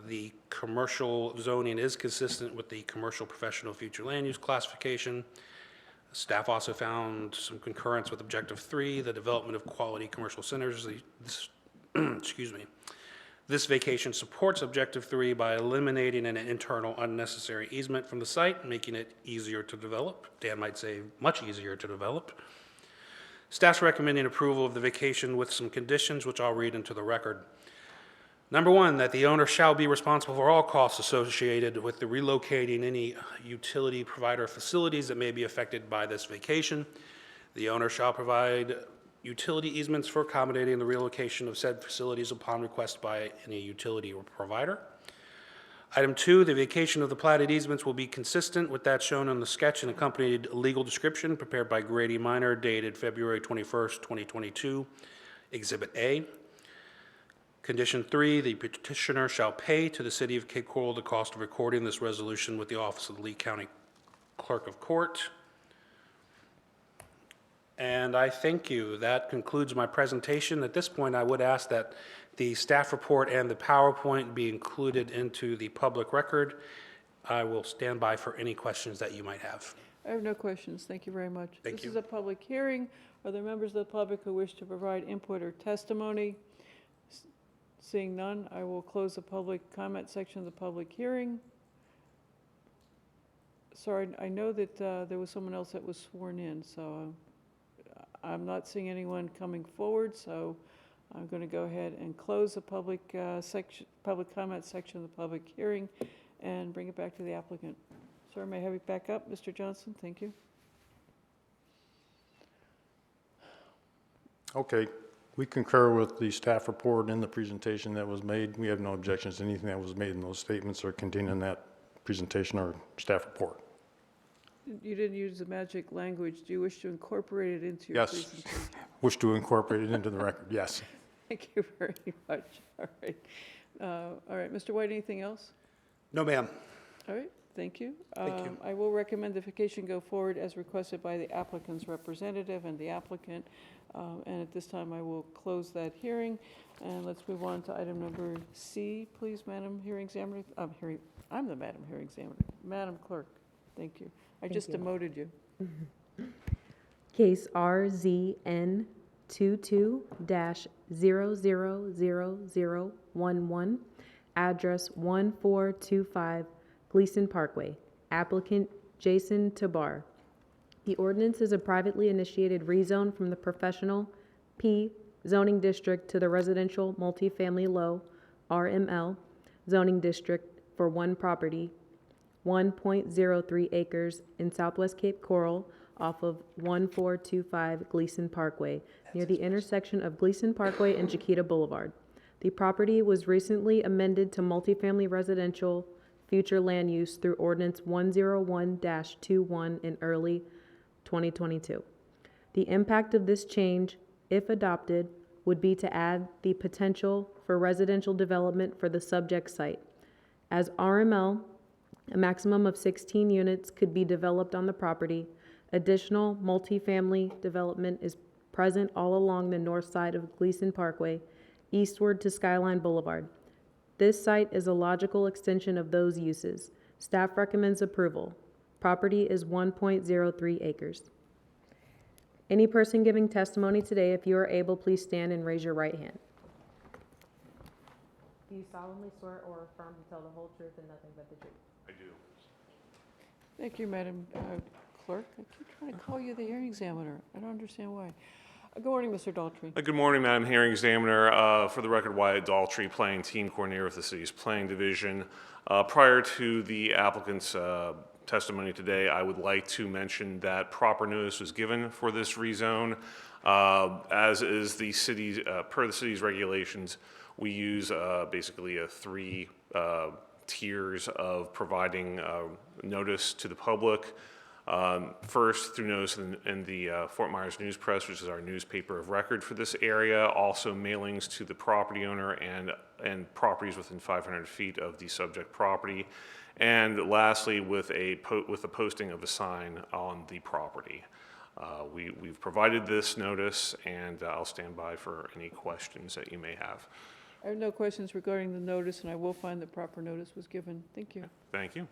The commercial zoning is consistent with the commercial professional future land use classification. Staff also found some concurrence with objective 3, the development of quality commercial centers. Excuse me. This vacation supports objective 3 by eliminating an internal unnecessary easement from the site, making it easier to develop. Dan might say much easier to develop. Staff's recommending approval of the vacation with some conditions, which I'll read into the record. Number 1, that the owner shall be responsible for all costs associated with the relocating any utility provider facilities that may be affected by this vacation. The owner shall provide utility easements for accommodating the relocation of said facilities upon request by any utility or provider. Item 2, the vacation of the platted easements will be consistent with that shown on the sketch and accompanied legal description prepared by Grady Minor dated February 21st, 2022, Exhibit A. Condition 3, the petitioner shall pay to the City of Cape Coral the cost of recording this resolution with the Office of the Lee County Clerk of Court. And I thank you. That concludes my presentation. At this point, I would ask that the staff report and the PowerPoint be included into the public record. I will stand by for any questions that you might have. I have no questions. Thank you very much. Thank This you. is a public hearing. Are there members of the public who wish to provide input or testimony? Seeing none, I will close the public comment section of the public hearing. Sorry, I know that there was someone else that was sworn in, so I'm not seeing anyone coming forward, so I'm going to go ahead and close the public comment section of the public hearing and bring it back to the applicant. Sir, may I have you back up? Mr. Johnson, thank you. Okay, we concur with the staff report and the presentation that was made. We have no objections to anything that was made in those statements or contained in that presentation or staff report. You didn't use the magic language. Do you wish to incorporate it into your Yes. presentation? Wish to incorporate it into the record, yes. Thank you very much. All right, Mr. White, anything else? No, ma'am. All right, thank you. Thank you. I will recommend the vacation go forward as requested by the applicant's representative and the applicant. And at this time, I will close that hearing. And let's move on to item number C, please, Madam Hearing Examiner. I'm the Madam Hearing Examiner. Madam Clerk, thank you. I just you. demoted you. Case RZN 22-000011, address 1425 Gleason Parkway, applicant Jason Tabar. The ordinance is a privately initiated rezone from the professional P zoning district to the residential multifamily low RML zoning district for one property, 1.03 acres in southwest Cape Coral off of 1425 Gleason Parkway, near the intersection of Gleason Parkway and Chiquita Boulevard. The property was recently amended to multifamily residential future land use through ordinance 101-21 in early 2022. The impact of this change, if adopted, would be to add the potential for residential development for the subject site. As RML, a maximum of 16 units could be developed on the property. Additional multifamily development is present all along the north side of Gleason Parkway, eastward to Skyline Boulevard. This site is a logical extension of those uses. Staff recommends approval. Property is 1.03 acres. Any person giving testimony today, if you are able, please stand and raise your right hand. Do you solemnly swear or affirm to tell the whole truth and nothing but the truth? Thank you, Madam Clerk. I keep trying to call you the hearing examiner. I don't understand why. Good morning, Mr. Daltrey. Good morning, Madam Hearing Examiner. For the record, Wyatt Daltrey, Planning Team Coordinator with the City's Planning Division. Prior to the applicant's testimony today, I would like to mention that proper notice was given for this rezone. As is the city's, per the city's regulations, we use basically a three tiers of providing notice to the public. First, through notice in the Fort Myers News Press, which is our newspaper of record for this area, also mailings to the property owner and properties within 500 feet of the subject property, and lastly, with the posting of a sign on the property. We've provided this notice, and I'll stand by for any questions that you may have. I have no questions regarding the notice, and I will find that proper notice was given. Thank you. Thank you.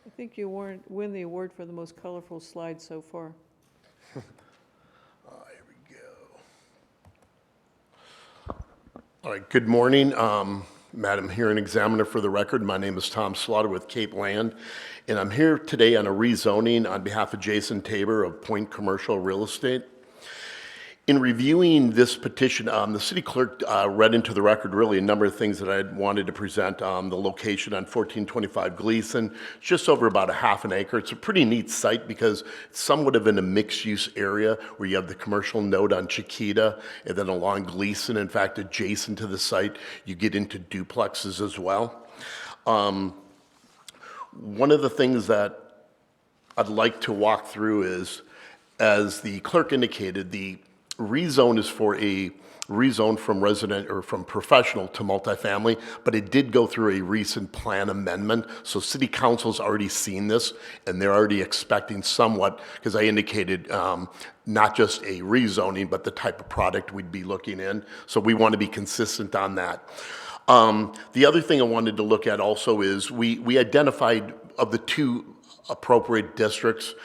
I think you win the award for the most colorful slide so far. Here we go. All right, good morning, Madam Hearing Examiner. For the record, my name is Tom Slaughter with Cape Land, and I'm here today on a rezoning on behalf of Jason Tabor of Point Commercial Real Estate. In reviewing this petition, the city clerk read into the record really a number of things that I wanted to present. The location on 1425 Gleason, just over about a half an acre. It's a pretty neat site because it's somewhat of in a mixed-use area where you have the commercial node on Chiquita, and then along Gleason, in fact, adjacent to the site, you get into duplexes as well. One of the things that I'd like to walk through is, as the clerk indicated, the rezone is for a rezone from resident or from professional to multifamily, but it did go through a recent plan amendment. So city council's already seen this, and they're already expecting somewhat, because I indicated not just a rezoning, but the type of product we'd be looking in. So we want to be consistent on that. The other thing I wanted to look at also is we identified of the two appropriate districts.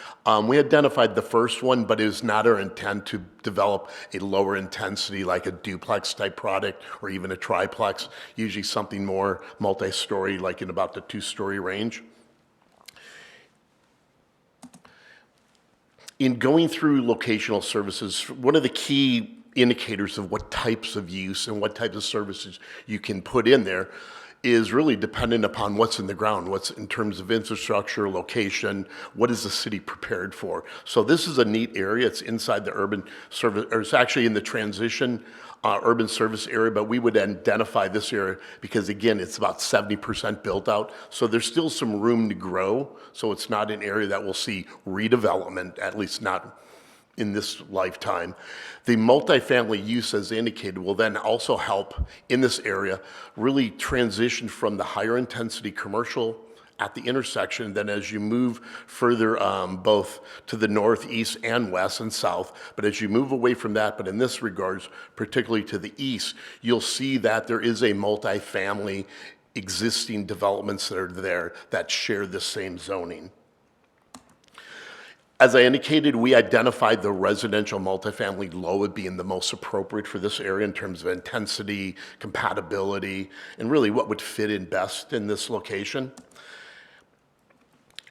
We identified the first one, but it was not our intent to develop a lower intensity like a duplex type product or even a triplex, usually something more multi-story, like in about the 2-story range. In going through locational services, one of the key indicators of what types of use and what types of services you can put in there is really dependent upon what's in the ground, what's in terms of infrastructure, location, what is the city prepared for. So this is a neat area. It's inside the urban service, or it's actually in the transition urban service area, but we would identify this area because, again, it's about 70% built out. So there's still some room to grow. So it's not an area that will see redevelopment, at least not in this lifetime. The multifamily use, as indicated, will then also help in this area really transition from the higher intensity commercial at the intersection. Then as you move further both to the north, east, and west and south, but as you move away from that, but in this regards, particularly to the east, you'll see that there is a multifamily existing developments that are there that share the same zoning. As I indicated, we identified the residential multifamily low as being the most appropriate for this area in terms of intensity, compatibility, and really what would fit in best in this location.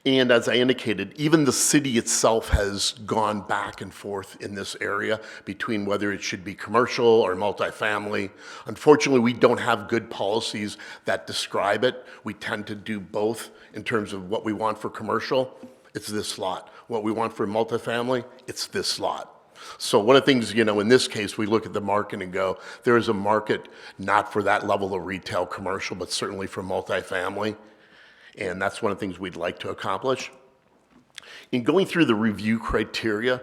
And as I indicated, even the city itself has gone back and forth in this area between whether it should be commercial or multifamily. Unfortunately, we don't have good policies that describe it. We tend to do both in terms of what we want for commercial. It's this lot. What we want for multifamily, it's this lot. So one of the things, in this case, we look at the market and go, there is a market not for that level of retail commercial, but certainly for multifamily. And that's one of the things we'd like to accomplish. In going through the review criteria,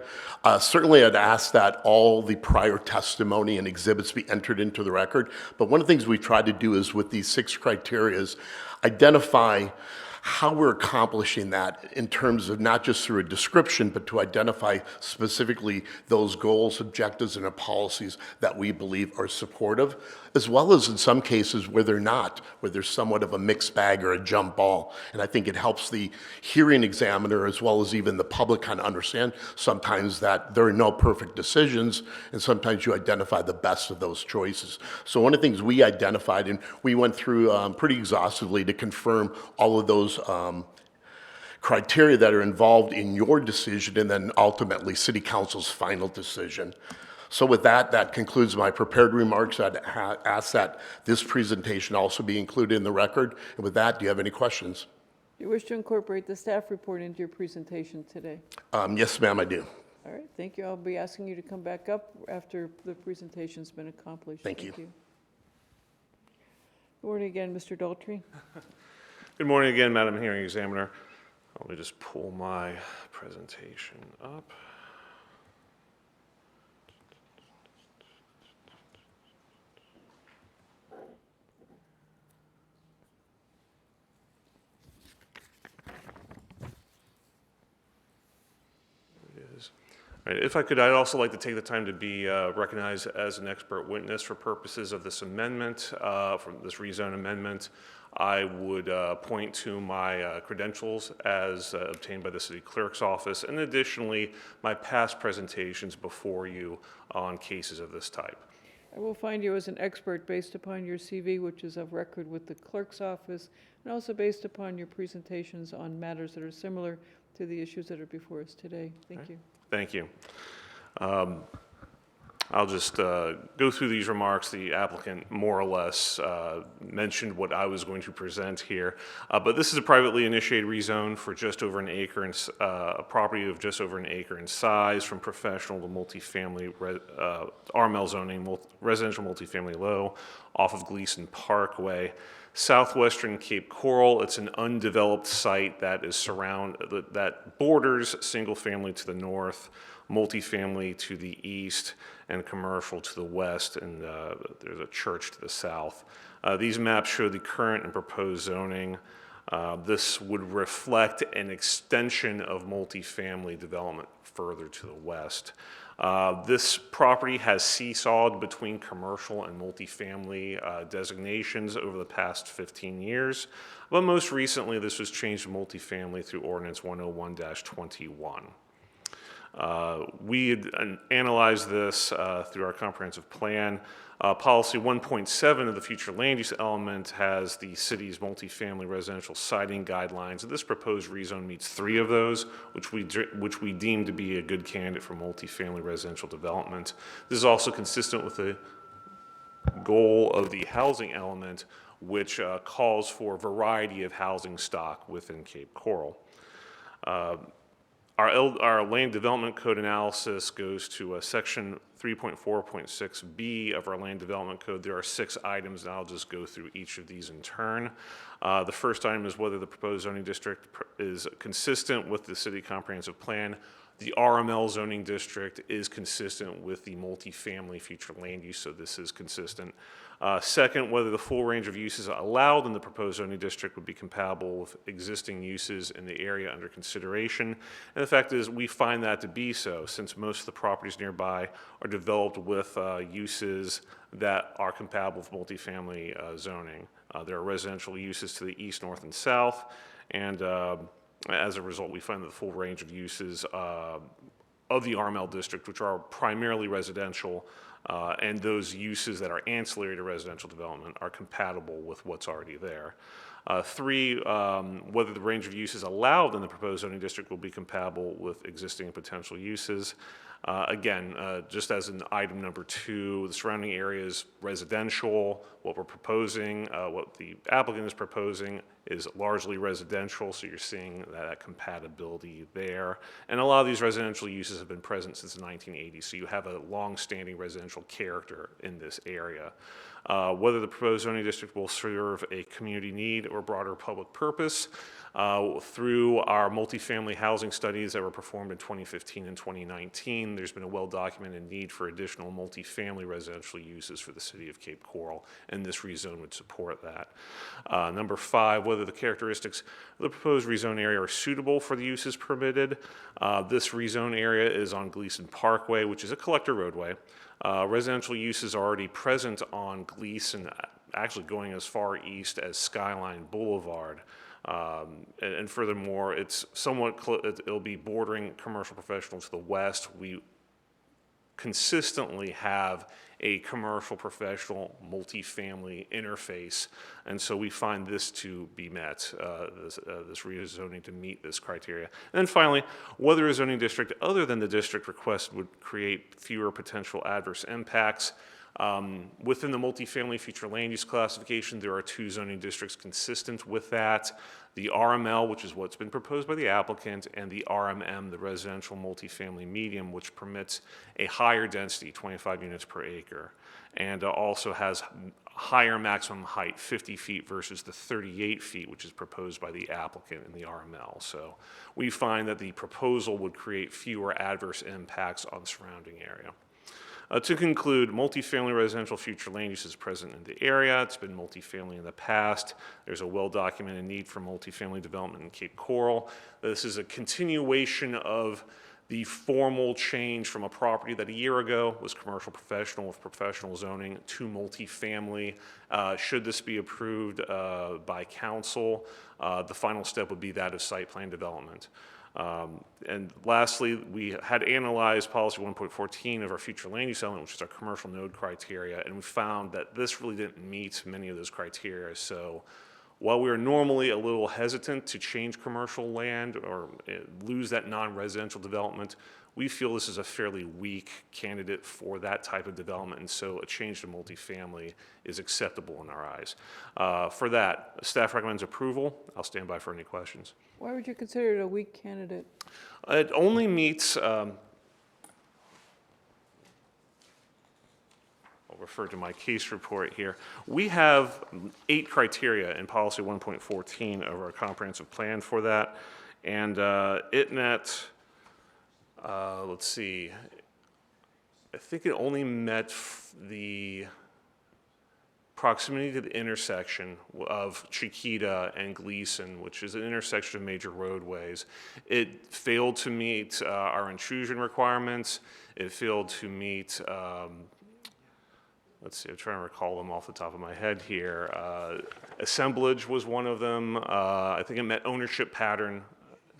certainly I'd ask that all the prior testimony and exhibits be entered into the record. But one of the things we tried to do is with these 6 criteria is identify how we're accomplishing that in terms of not just through a description, but to identify specifically those goals, objectives, and policies that we believe are supportive, as well as in some cases where they're not, where there's somewhat of a mixed bag or a jump ball. And I think it helps the hearing examiner as well as even the public kind of understand sometimes that there are no perfect decisions, and sometimes you identify the best of those choices. So one of the things we identified, and we went through pretty exhaustively to confirm all of those criteria that are involved in your decision and then ultimately City Council's final decision. So with that, that concludes my prepared remarks. I'd ask that this presentation also be included in the record. And with that, do you have any questions? Do you wish to incorporate the staff report into your presentation today? Yes, ma'am, I do. All right, thank you. I'll be asking you to come back up after the presentation's been accomplished. Thank you. Good morning again, Mr. Daltrey. Good morning again, Madam Hearing Examiner. Let me just pull my presentation up. All right, if I could, I'd also like to take the time to be recognized as an expert witness for purposes of this amendment, from this rezone amendment. I would point to my credentials as obtained by the city clerk's office, and additionally, my past presentations before you on cases of this type. I will find you as an expert based upon your CV, which is of record with the clerk's office, and also based upon your presentations on matters that are similar to the issues that are before us today. Thank you. Thank you. I'll just go through these remarks. The applicant more or less mentioned what I was going to present here, but this is a privately initiated rezone for just over an acre, and a property of just over an acre in size, from professional to multifamily, RML zoning, residential multifamily low, off of Gleason Parkway. Southwestern Cape Coral, it's an undeveloped site that is that borders single family to the north, multifamily to the east, and commercial to the west, and there's a church to the south. These maps show the current and proposed zoning. This would reflect an extension of multifamily development further to the west. This property has seesawed between commercial and multifamily designations over the past 15 years, but most recently this was changed to multifamily through Ordinance 101-21. We had analyzed this through our comprehensive plan. Policy 1.7 of the future land use element has the city's multifamily residential siting guidelines. This proposed rezone meets 3 of those, which we deem to be a good candidate for multifamily residential development. This is also consistent with the goal of the housing element, which calls for a variety of housing stock within Cape Coral. Our land development code analysis goes to section 3.4.6b of our land development code. There are 6 items, and I'll just go through each of these in turn. The first item is whether the proposed zoning district is consistent with the city comprehensive plan. The RML zoning district is consistent with the multifamily future land use, so this is consistent. Second, whether the full range of uses allowed in the proposed zoning district would be compatible with existing uses in the area under consideration. And the fact is, we find that to be so, since most of the properties nearby are developed with uses that are compatible with multifamily zoning. There are residential uses to the east, north, and south, and as a result, we find that the full range of uses of the RML district, which are primarily residential, and those uses that are ancillary to residential development are compatible with what's already there. 3, whether the range of uses allowed in the proposed zoning district will be compatible with existing and potential uses. Again, just as in item number 2, the surrounding area is residential. What we're proposing, what the applicant is proposing is largely residential, so you're seeing that compatibility there. And a lot of these residential uses have been present since the 1980s, so you have a long-standing residential character in this area. Whether the proposed zoning district will serve a community need or broader public purpose, through our multifamily housing studies that were performed in 2015 and 2019, addition, there's been a well-documented need for additional multifamily residential uses for the city of Cape Coral, and this rezone would support that. Number 5, whether the characteristics of the proposed rezone area are suitable for the uses permitted. This rezone area is on Gleason Parkway, which is a collector roadway. Residential uses are already present on Gleason, actually going as far east as Skyline Boulevard. And furthermore, it's somewhat, it'll be bordering commercial professional to the west. We consistently have a commercial professional multifamily interface, and so we find this to be met, this rezoning to meet this criteria. And then finally, whether a zoning district other than the district requested would create fewer potential adverse impacts. Within the multifamily future land use classification, there are 2 zoning districts consistent with that. The RML, which is what's been proposed by the applicant, and the RMM, the residential multifamily medium, which permits a higher density, 25 units per acre, and also has higher maximum height, 50 feet versus the 38 feet, which is proposed by the applicant in the RML. So we find that the proposal would create fewer adverse impacts on the surrounding area. To conclude, multifamily residential future land use is present in the area. It's been multifamily in the past. There's a well-documented need for multifamily development in Cape Coral. This is a continuation of the formal change from a property that a year ago was commercial professional with professional zoning to multifamily. Should this be approved by council, the final step would be that of site plan development. And lastly, we had analyzed policy 1.14 of our future land use element, which is our commercial node criteria, and we found that this really didn't meet many of those criteria. So while we are normally a little hesitant to change commercial land or lose that non-residential development, we feel this is a fairly weak candidate for that type of development, and so a change to multifamily is acceptable in our eyes. For that, staff recommends approval. I'll stand by for any questions. Why would you consider it a weak candidate? It only meets, I'll refer to my case report here. We have 8 criteria in policy 1.14 of our comprehensive plan for that, and it met, let's see, I think it only met the proximity to the intersection of Chiquita and Gleason, which is an intersection of major roadways. It failed to meet our intrusion requirements. It failed to meet, let's see, I'm trying to recall them off the top of my head here. Assemblage was one of them. I think it met ownership pattern.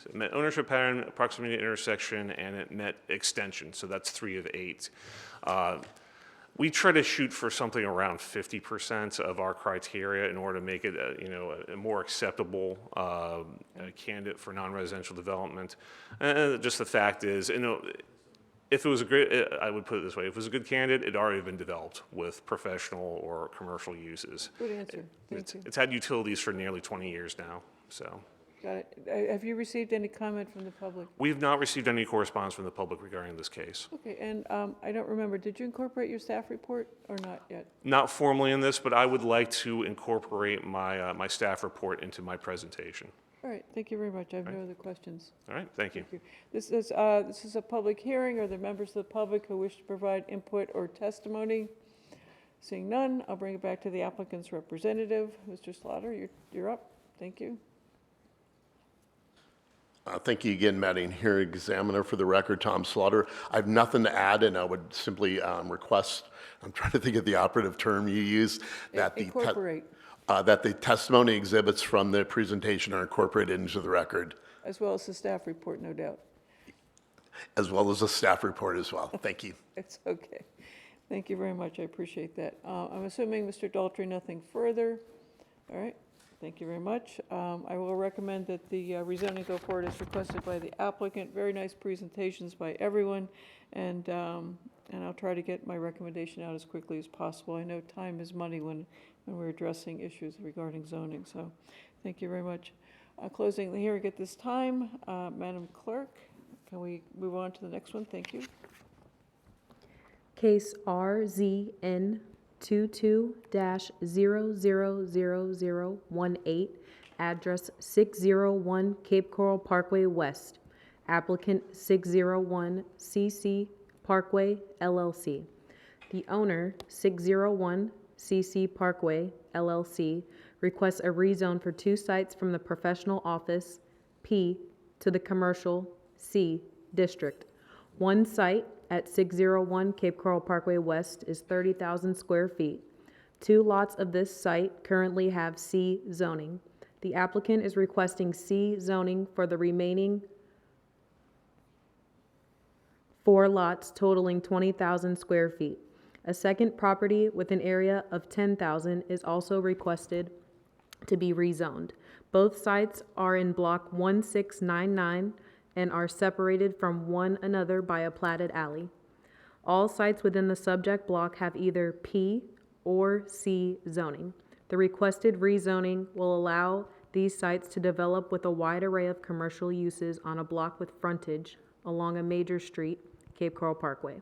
It met ownership pattern, proximity to intersection, and it met extension. So that's 3 of 8. We try to shoot for something around 50% of our criteria in order to make it, a more acceptable candidate for non-residential development. And just the fact is, if it was a great, I would put it this way: if it was a good candidate, it'd already been developed with professional or commercial uses. Good answer. Thank you. It's had utilities for nearly 20 years now. So. Got it. Have you received any comment from the public? We have not received any correspondence from the public regarding this case. Okay, and I don't remember, did you incorporate your staff report or not yet? Not formally in this, but I would like to incorporate my, my staff report into my presentation. All right, thank you very much. I have no other questions. All right, thank you. Thank you. This is a public hearing. Are there members of the public who wish to provide input or testimony? Seeing none, I'll bring it back to the applicant's representative. Mr. Slaughter, you're up. Thank you. Thank you again, Madam Hearing Examiner. For the record, Tom Slaughter. I have nothing to add, and I would simply request, I'm trying to think of the operative term you use, that Incorporate. That the testimony exhibits from the presentation are incorporated into the record, As well as the staff report, no doubt. as well as the staff report as well. Thank you. It's okay. Thank you very much. I appreciate that. I'm assuming, Mr. Daltrey, nothing further. All right. Thank you very much. I will recommend that the rezoning go forward as requested by the applicant. Very nice presentations by everyone, and I'll try to get my recommendation out as quickly as possible. I know time is money when we're addressing issues regarding zoning, so thank you very much. Closing the hearing at this time, Madam Clerk, can we move on to the next one? Thank you. Case RZN 22-000018, address 601 Cape Coral Parkway West. Applicant 601 CC Parkway, LLC. The owner, 601 CC Parkway, LLC, requests a rezone for 2 sites from the professional office, P, to the commercial, C, district. 1 site at 601 Cape Coral Parkway West is 30,000 square feet. 2 lots of this site currently have C zoning. The applicant is requesting C zoning for the remaining 4 lots totaling 20,000 square feet. A second property with an area of 10,000 is also requested to be rezoned. Both sites are in Block 1699 and are separated from one another by a platted alley. All sites within the subject block have either P or C zoning. The requested rezoning will allow these sites to develop with a wide array of commercial uses on a block with frontage along a major street, Cape Coral Parkway.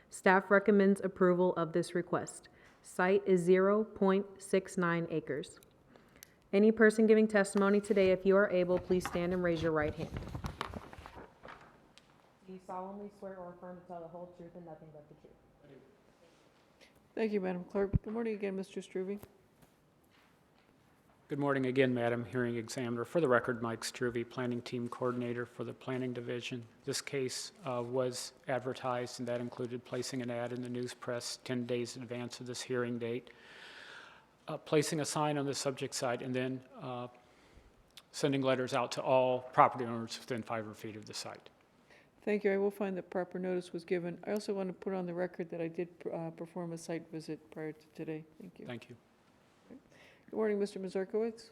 Staff recommends approval of this request. Site is 0.69 acres. Any person giving testimony today, if you are able, please stand and raise your right hand. Do you solemnly swear or affirm to tell the whole truth and nothing but the truth? Thank you, Madam Clerk. Good morning again, Mr. Struve. Good morning again, Madam Hearing Examiner. For the record, Mike Struve, Planning Team Coordinator for the Planning Division. This case was advertised, and that included placing an ad in the news press 10 days in advance of this hearing date, placing a sign on the subject site, and then sending letters out to all property owners within 500 feet of the site. Thank you. I will find that proper notice was given. I also want to put on the record that I did perform a site visit prior to today. Thank you. Thank you. Good morning, Mr. Mazurkowitz.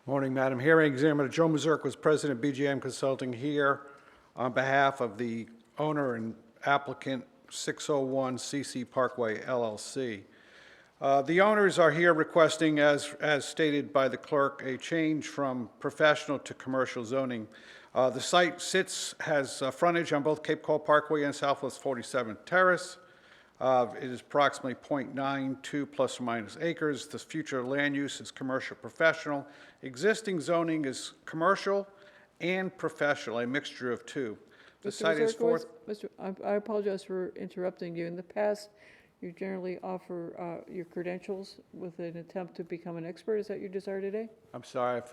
Morning, Madam Hearing Examiner. Joe Mazurkowitz, President, BGM Consulting, here on behalf of the owner and applicant 601 CC Parkway LLC. The owners are here requesting, as stated by the clerk, a change from professional to commercial zoning. The site has frontage on both Cape Coral Parkway and Southwest 47th Terrace. It is approximately 0.92 plus or minus acres. The future land use is commercial professional. Existing zoning is commercial and professional, a mixture of 2. The Mr. site is Mazurkowitz, I apologize for interrupting you. In the past, you generally offer your credentials with an attempt to become an expert. Is that your desire today? I'm sorry,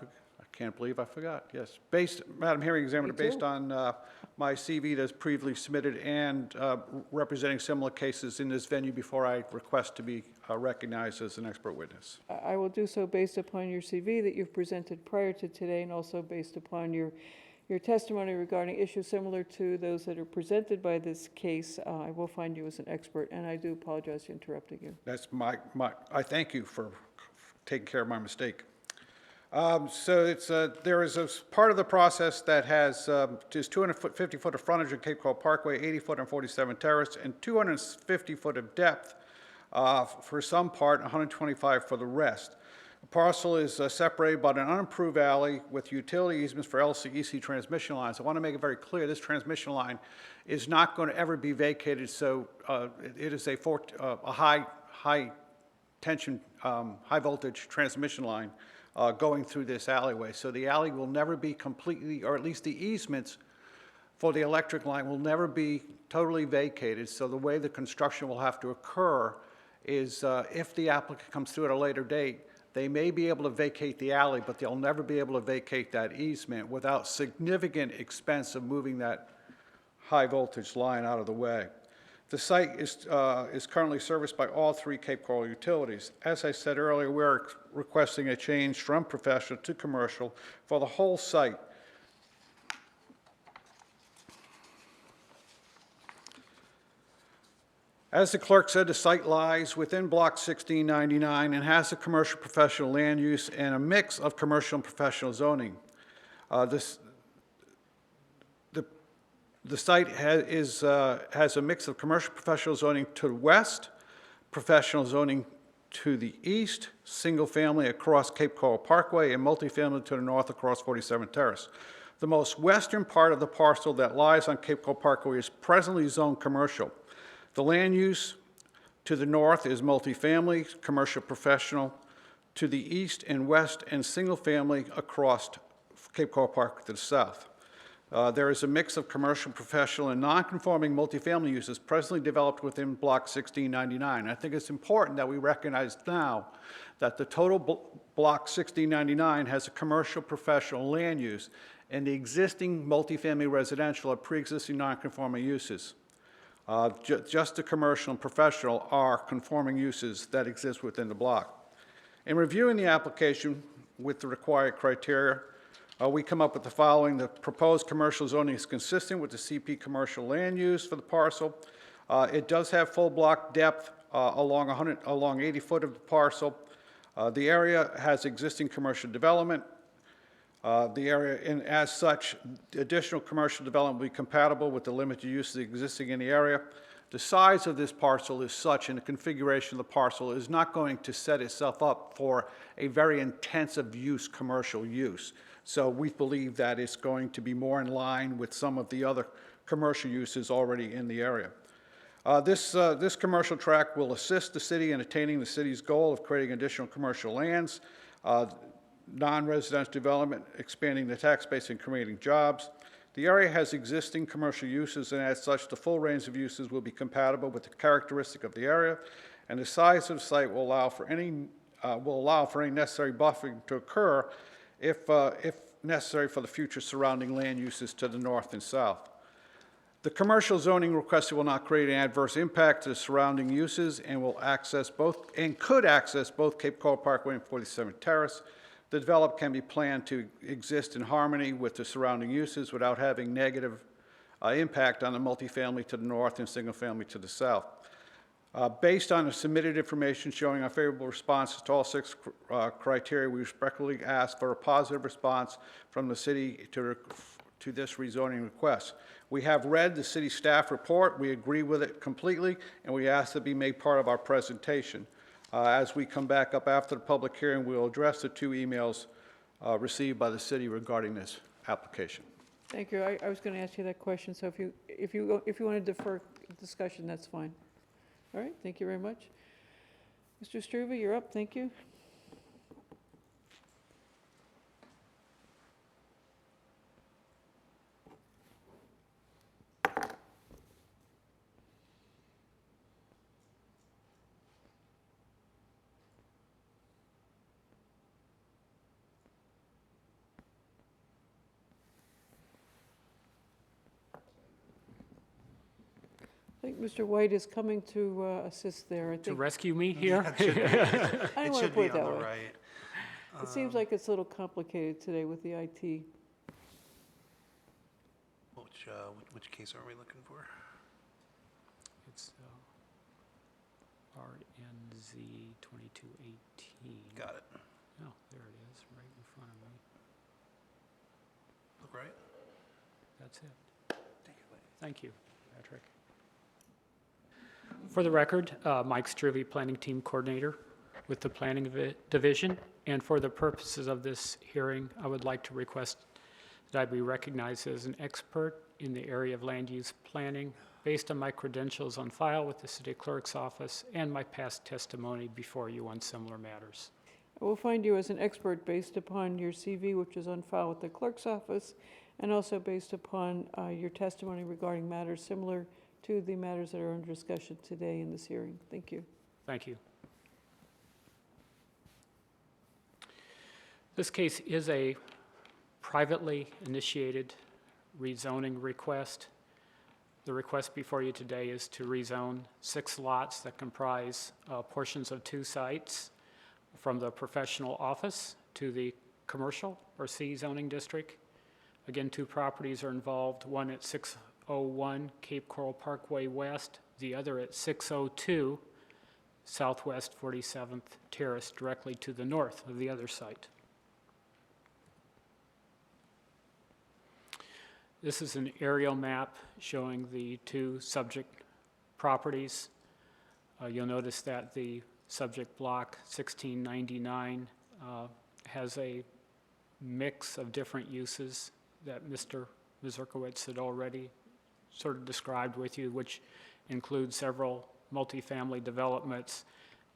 I can't believe I forgot, yes. Madam Hearing Examiner, Me too. based on my CV that's previously submitted and representing similar cases in this venue before I request to be recognized as an expert witness. I will do so based upon your CV that you've presented prior to today, and also based upon your testimony regarding issues similar to those that are presented by this case. I will find you as an expert, and I do apologize for interrupting you. That's I thank you for taking care of my mistake. So there is a part of the process that has just 250 foot of frontage on Cape Coral Parkway, 80 foot on 47 Terrace, and 250 foot of depth for some part, 125 for the rest. The parcel is separated by an unimproved alley with utility easements for LCEC transmission lines. I want to make it very clear, this transmission line is not going to ever be vacated, so it is a high tension, high voltage transmission line going through this alleyway. So the alley will never be completely, or at least the easements for the electric line will never be totally vacated. So the way the construction will have to occur is if the applicant comes through at a later date, they may be able to vacate the alley, but they'll never be able to vacate that easement without significant expense of moving that high voltage line out of the way. The site is currently serviced by all 3 Cape Coral utilities. As I said earlier, we're requesting a change from professional to commercial for the whole site. As the clerk said, the site lies within Block 1699 and has a commercial professional land use and a mix of commercial and professional zoning. The site has a mix of commercial professional zoning to the west, professional zoning to the east, single family across Cape Coral Parkway, and multifamily to the north across 47th Terrace. The most western part of the parcel that lies on Cape Coral Parkway is presently zoned commercial. The land use to the north is multifamily, commercial professional, to the east and west, and single family across Cape Coral Park to the south. There is a mix of commercial, professional, and non-conforming multifamily uses presently developed within Block 1699. I think it's important that we recognize now that the total Block 1699 has a commercial, professional land use, and the existing multifamily residential are pre-existing non-conforming uses. Just the commercial and professional are conforming uses that exist within the block. In reviewing the application with the required criteria, we come up with the following. The proposed commercial zoning is consistent with the CP commercial land use for the parcel. It does have full block depth along 80 foot of the parcel. The area has existing commercial development. The area, and as such, additional commercial development will be compatible with the limited uses existing in the area. The size of this parcel is such, and the configuration of the parcel is not going to set itself up for a very intensive use, commercial use. So we believe that it's going to be more in line with some of the other commercial uses already in the area. This commercial tract will assist the city in attaining the city's goal of creating additional commercial lands, non-residential development, expanding the tax base, and creating jobs. The area has existing commercial uses, and as such, the full range of uses will be compatible with the characteristic of the area, and the size of the site will allow for any necessary buffering to occur if necessary for the future surrounding land uses to the north and south. The commercial zoning requested will not create an adverse impact to the surrounding uses and could access both Cape Coral Parkway and 47th Terrace. The development can be planned to exist in harmony with the surrounding uses without having negative impact on the multifamily to the north and single family to the south. Based on the submitted information showing our favorable responses to all 6 criteria, we respectfully ask for a positive response from the city to this rezoning request. We have read the city staff report. We agree with it completely, and we ask that it be made part of our presentation. As we come back up after the public hearing, we'll address the 2 emails received by the city regarding this application. Thank you. I was going to ask you that question, so if you want to defer discussion, that's fine. All right, thank you very much. Mr. Struve, you're up. Thank you. I think Mr. White is coming to assist there. I To think, rescue me here? I don't want to put it that way. right. It seems like it's a little complicated today with the IT. Which case are we looking for? It's RNZ 2218. Got it. Oh, there it is, right in front of me. Look right. That's it. Thank you, Patrick. For the record, Mike Struve, Planning Team Coordinator with the Planning Division. And for the purposes of this hearing, I would like to request that I be recognized as an expert in the area of land use planning based on my credentials on file with the City Clerk's Office and my past testimony before you on similar matters. I will find you as an expert based upon your CV, which is on file with the Clerk's Office, and also based upon your testimony regarding matters similar to the matters that are under discussion today in this hearing. Thank you. Thank you. This case is a privately initiated rezoning request. The request before you today is to rezone 6 lots that comprise portions of 2 sites from the professional office to the commercial or C zoning district. Again, 2 properties are involved, one at 601 Cape Coral Parkway West, the other at 602 Southwest 47th Terrace, directly to the north of the other site. This is an aerial map showing the 2 subject properties. You'll notice that the subject block 1699 has a mix of different uses that Mr. Mazurkowitz had already sort of described with you, which include several multifamily developments,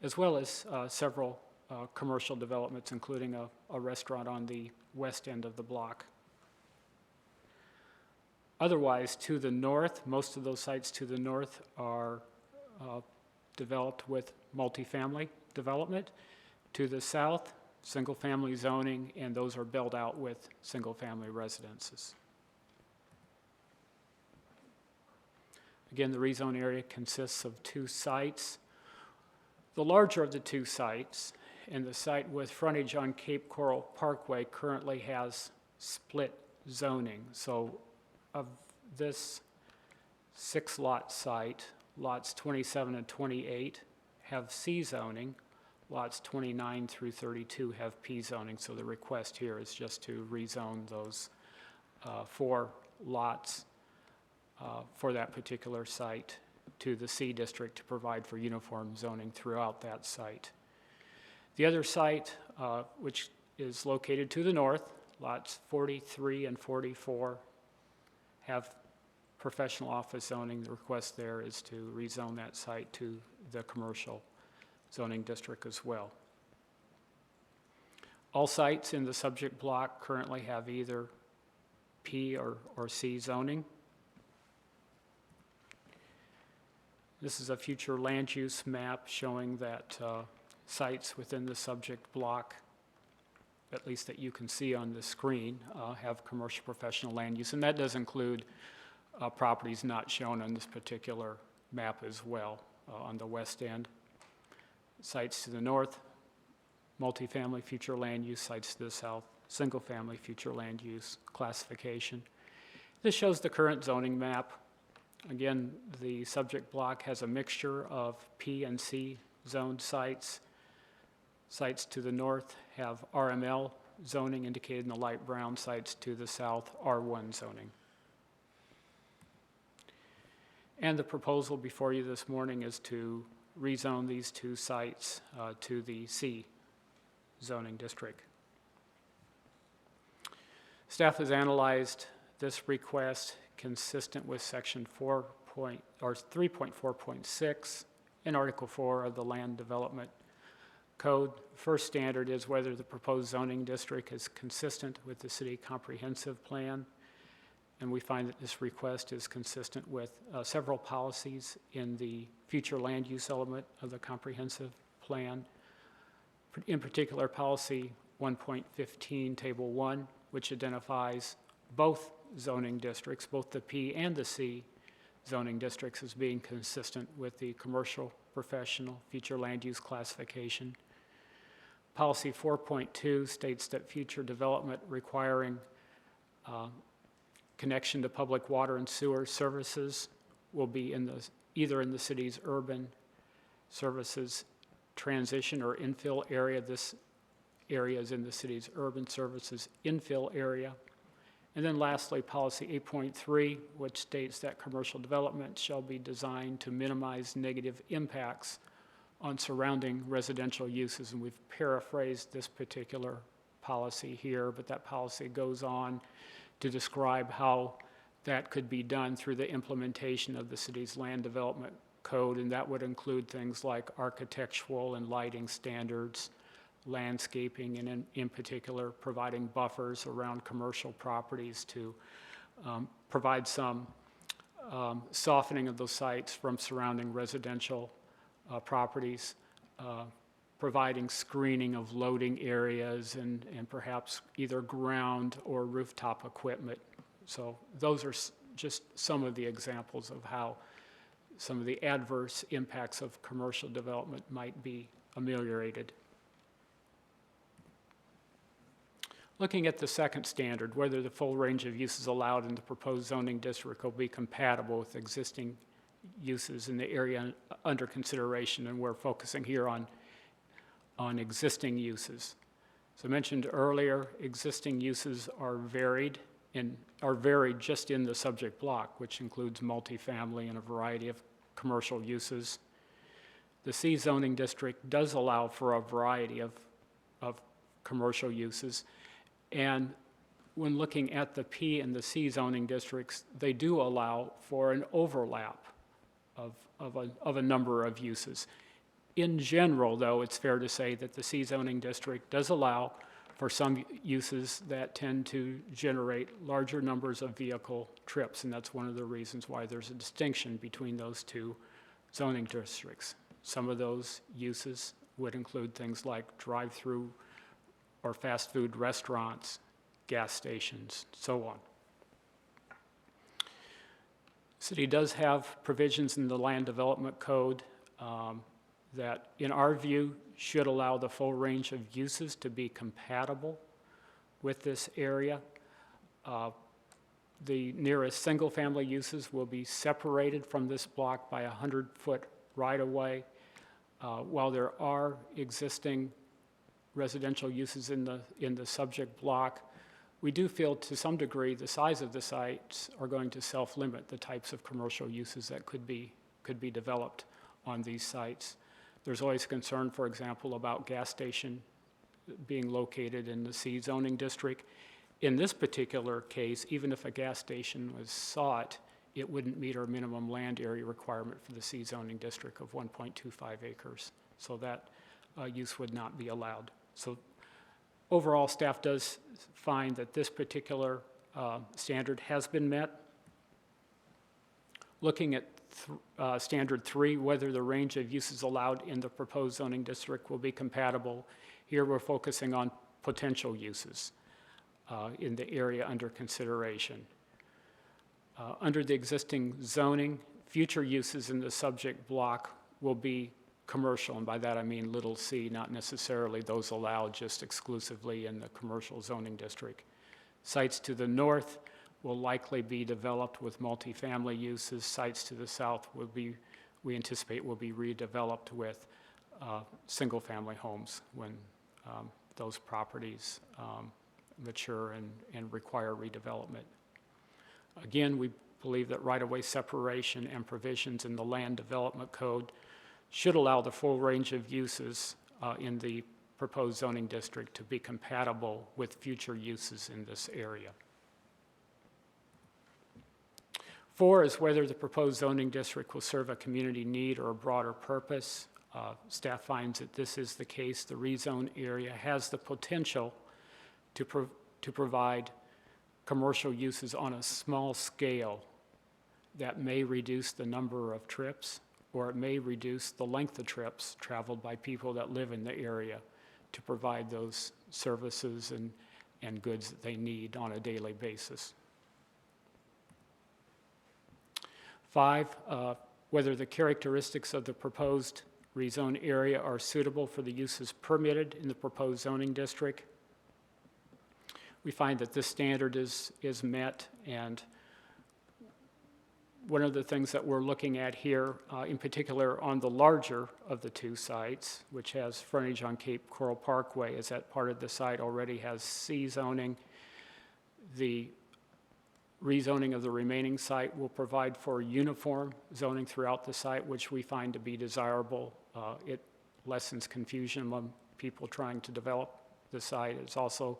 as well as several commercial developments, including a restaurant on the west end of the block. Otherwise, to the north, most of those sites to the north are developed with multifamily development. To the south, single-family zoning, and those are built out with single-family residences. Again, the rezone area consists of 2 sites. The larger of the 2 sites, and the site with frontage on Cape Coral Parkway, currently has split zoning. So of this 6-lot site, lots 27 and 28 have C zoning, lots 29 through 32 have P zoning. So the request here is just to rezone those 4 lots for that particular site to the C district to provide for uniform zoning throughout that site. The other site, which is located to the north, lots 43 and 44 have professional office zoning. The request there is to rezone that site to the commercial zoning district as well. All sites in the subject block currently have either P or C zoning. This is a future land use map showing that sites within the subject block, at least that you can see on the screen, have commercial professional land use. And that does include properties not shown on this particular map as well on the west end. Sites to the north, multifamily future land use. Sites to the south, single-family future land use classification. This shows the current zoning map. Again, the subject block has a mixture of P and C zoned sites. Sites to the north have RML zoning indicated in the light brown. Sites to the south, R1 zoning. And the proposal before you this morning is to rezone these 2 sites to the C zoning district. Staff has analyzed this request consistent with section 3.4.6 in Article 4 of the Land Development Code. First standard is whether the proposed zoning district is consistent with the city comprehensive plan. And we find that this request is consistent with several policies in the future land use element of the comprehensive plan. In particular, policy 1.15, table 1, which identifies both zoning districts, both the P and the C zoning districts, as being consistent with the commercial, professional, future land use classification. Policy 4.2 states that future development requiring connection to public water and sewer services will be either in the city's urban services transition or infill area. This area is in the city's urban services infill area. And then lastly, policy 8.3, which states that commercial development shall be designed to minimize negative impacts on surrounding residential uses. And we've paraphrased this particular policy here, but that policy goes on to describe how that could be done through the implementation of the city's land development code, and that would include things like architectural and lighting standards, landscaping, and in particular providing buffers around commercial properties to provide some softening of those sites from surrounding residential properties, providing screening of loading areas and perhaps either ground or rooftop equipment. So those are just some of the examples of how some of the adverse impacts of commercial development might be ameliorated. Looking at the second standard, whether the full range of uses allowed in the proposed zoning district will be compatible with existing uses in the area under consideration, and we're focusing here on existing uses. So I mentioned earlier, existing uses are varied just in the subject block, which includes multifamily and a variety of commercial uses. The C zoning district does allow for a variety of commercial uses. And when looking at the P and the C zoning districts, they do allow for an overlap of a number of uses. In general, though, it's fair to say that the C zoning district does allow for some uses that tend to generate larger numbers of vehicle trips, and that's one of the reasons why there's a distinction between those two zoning districts. Some of those uses would include things like drive-through or fast food restaurants, gas stations, so on. City does have provisions in the Land Development Code that, in our view, should allow the full range of uses to be compatible with this area. The nearest single-family uses will be separated from this block by a 100-foot right-of-way. While there are existing residential uses in the subject block, we do feel to some degree the size of the sites are going to self-limit the types of commercial uses that could be developed on these sites. There's always concern, for example, about gas station being located in the C zoning district. In this particular case, even if a gas station was sought, it wouldn't meet our minimum land area requirement for the C zoning district of 1.25 acres. So that use would not be allowed. So overall, staff does find that this particular standard has been met. Looking at standard 3, whether the range of uses allowed in the proposed zoning district will be compatible. Here we're focusing on potential uses in the area under consideration. Under the existing zoning, future uses in the subject block will be commercial, and by that I mean little c, not necessarily those allowed just exclusively in the commercial zoning district. Sites to the north will likely be developed with multifamily uses. Sites to the south will be, we anticipate, will be redeveloped with single-family homes when those properties mature and require redevelopment. Again, we believe that right-of-way separation and provisions in the Land Development Code should allow the full range of uses in the proposed zoning district to be compatible with future uses in this area. 4 is whether the proposed zoning district will serve a community need or a broader purpose. Staff finds that this is the case. The rezone area has the potential to provide commercial uses on a small scale that may reduce the number of trips, or it may reduce the length of trips traveled by people that live in the area to provide those services and goods that they need on a daily basis. 5, whether the characteristics of the proposed rezone area are suitable for the uses permitted in the proposed zoning district. We find that this standard is met, and one of the things that we're looking at here, in particular on the larger of the two sites, which has frontage on Cape Coral Parkway, is that part of the site already has C zoning. The rezoning of the remaining site will provide for uniform zoning throughout the site, which we find to be desirable. It lessens confusion among people trying to develop the site. It's also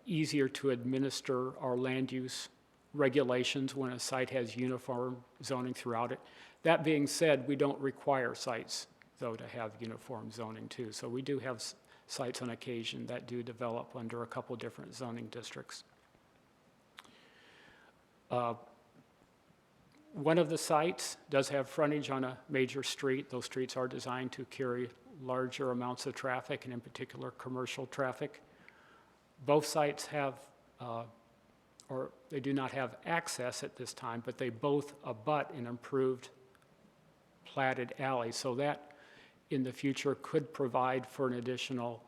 easier to administer our land use regulations when a site has uniform zoning throughout it. That being said, we don't require sites, though, to have uniform zoning too. So we do have sites on occasion that do develop under a couple different zoning districts. One of the sites does have frontage on a major street. Those streets are designed to carry larger amounts of traffic, and in particular commercial traffic. Both sites have, or they do not have access at this time, but they both abut an improved platted alley. So that in the future could provide for an additional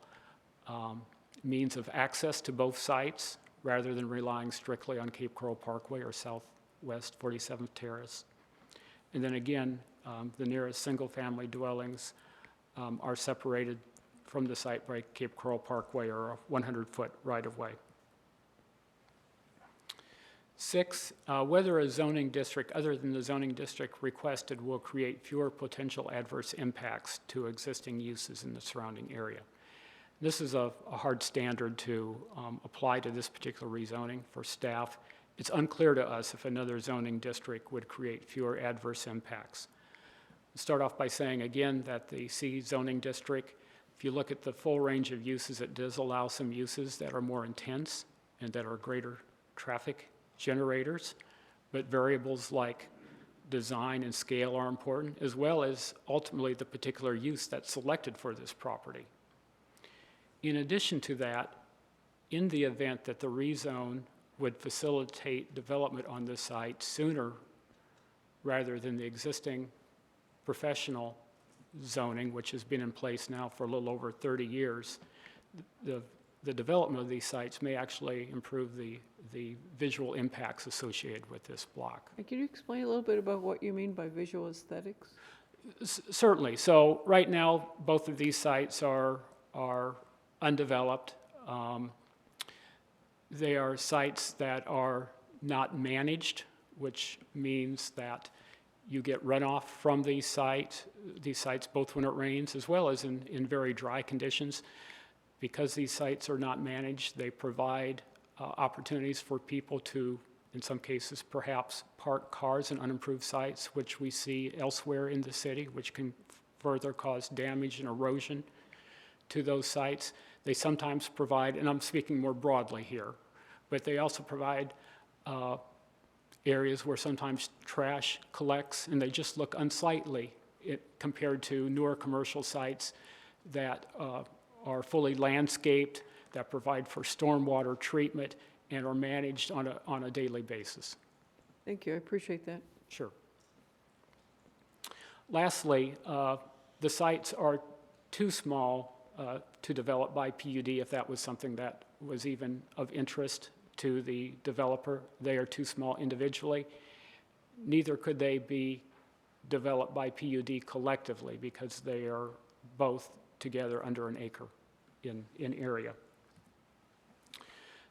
means of access to both sites, rather than relying strictly on Cape Coral Parkway or Southwest 47th Terrace. And then again, the nearest single-family dwellings are separated from the site by Cape Coral Parkway or a 100-foot right-of-way. 6, whether a zoning district other than the zoning district requested will create fewer potential adverse impacts to existing uses in the surrounding area. This is a hard standard to apply to this particular rezoning for staff. It's unclear to us if another zoning district would create fewer adverse impacts. I'll start off by saying again that the C zoning district If you look at the full range of uses, it does allow some uses that are more intense and that are greater traffic generators, but variables like design and scale are important, as well as ultimately the particular use that's selected for this property. In addition to that, in the event that the rezone would facilitate development on this site sooner rather than the existing professional zoning, which has been in place now for a little over 30 years, the development of these sites may actually improve the visual impacts associated with this block. And can you explain a little bit about what you mean by visual aesthetics? Certainly. So right now, both of these sites are undeveloped. They are sites that are not managed, which means that you get runoff from these sites both when it rains as well as in very dry conditions. Because these sites are not managed, they provide opportunities for people to, in some cases, perhaps park cars in unimproved sites, which we see elsewhere in the city, which can further cause damage and erosion to those sites. They sometimes provide, and I'm speaking more broadly here, but they also provide areas where sometimes trash collects and they just look unsightly compared to newer commercial sites that are fully landscaped, that provide for stormwater treatment and are managed on a daily basis. Thank you, I appreciate that. Sure. Lastly, the sites are too small to develop by PUD if that was something that was even of interest to the developer. They are too small individually. Neither could they be developed by PUD collectively because they are both together under an acre in area.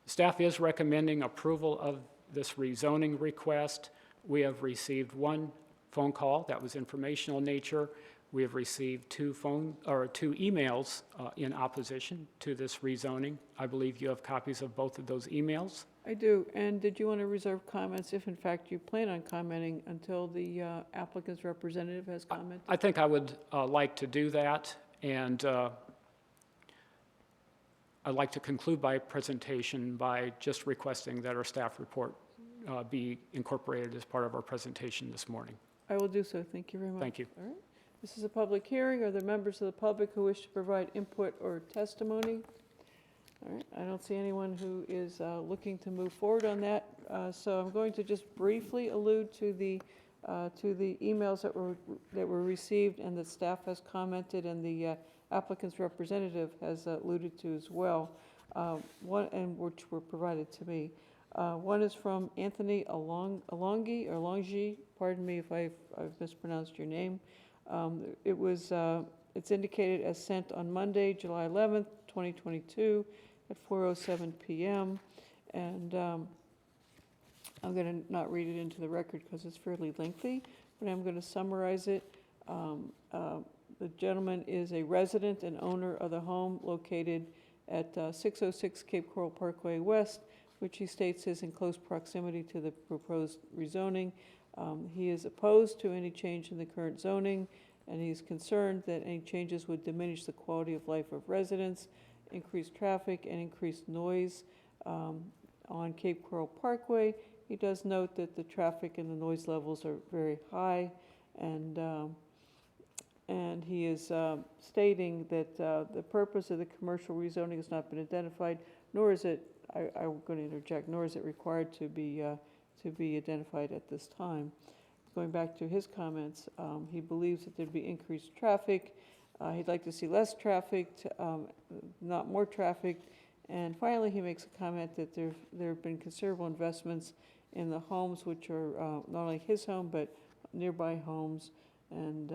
Staff is recommending approval of this rezoning request. We have received one phone call that was informational in nature. We have received two emails in opposition to this rezoning. I believe you have copies of both of those emails. I do, and did you want to reserve comments if in fact you plan on commenting until the applicant's representative has commented? I think I would like to do that, and I'd like to conclude my presentation by just requesting that our staff report be incorporated as part of our presentation this morning. I will do so, thank you very much. Thank you. All right. This is a public hearing. Are there members of the public who wish to provide input or testimony? All right, I don't see anyone who is looking to move forward on that. So I'm going to just briefly allude to the emails that were received and that staff has commented and the applicant's representative has alluded to as well. One, and which were provided to me. One is from Anthony Alongi, pardon me if I've mispronounced your name. It's indicated as sent on Monday, July 11th, 2022 at 4:07 p.m. And I'm going to not read it into the record because it's fairly lengthy, but I'm going to summarize it. The gentleman is a resident and owner of the home located at 606 Cape Coral Parkway West, which he states is in close proximity to the proposed rezoning. He is opposed to any change in the current zoning, and he's concerned that any changes would diminish the quality of life of residents, increase traffic, and increase noise on Cape Coral Parkway. He does note that the traffic and the noise levels are very high, and he is stating that the purpose of the commercial rezoning has not been identified, nor is it, I'm going to interject, nor is it required to be identified at this time. Going back to his comments, he believes that there'd be increased traffic. He'd like to see less traffic, not more traffic. And finally, he makes a comment that there have been considerable investments in the homes, which are not only his home, but nearby homes. And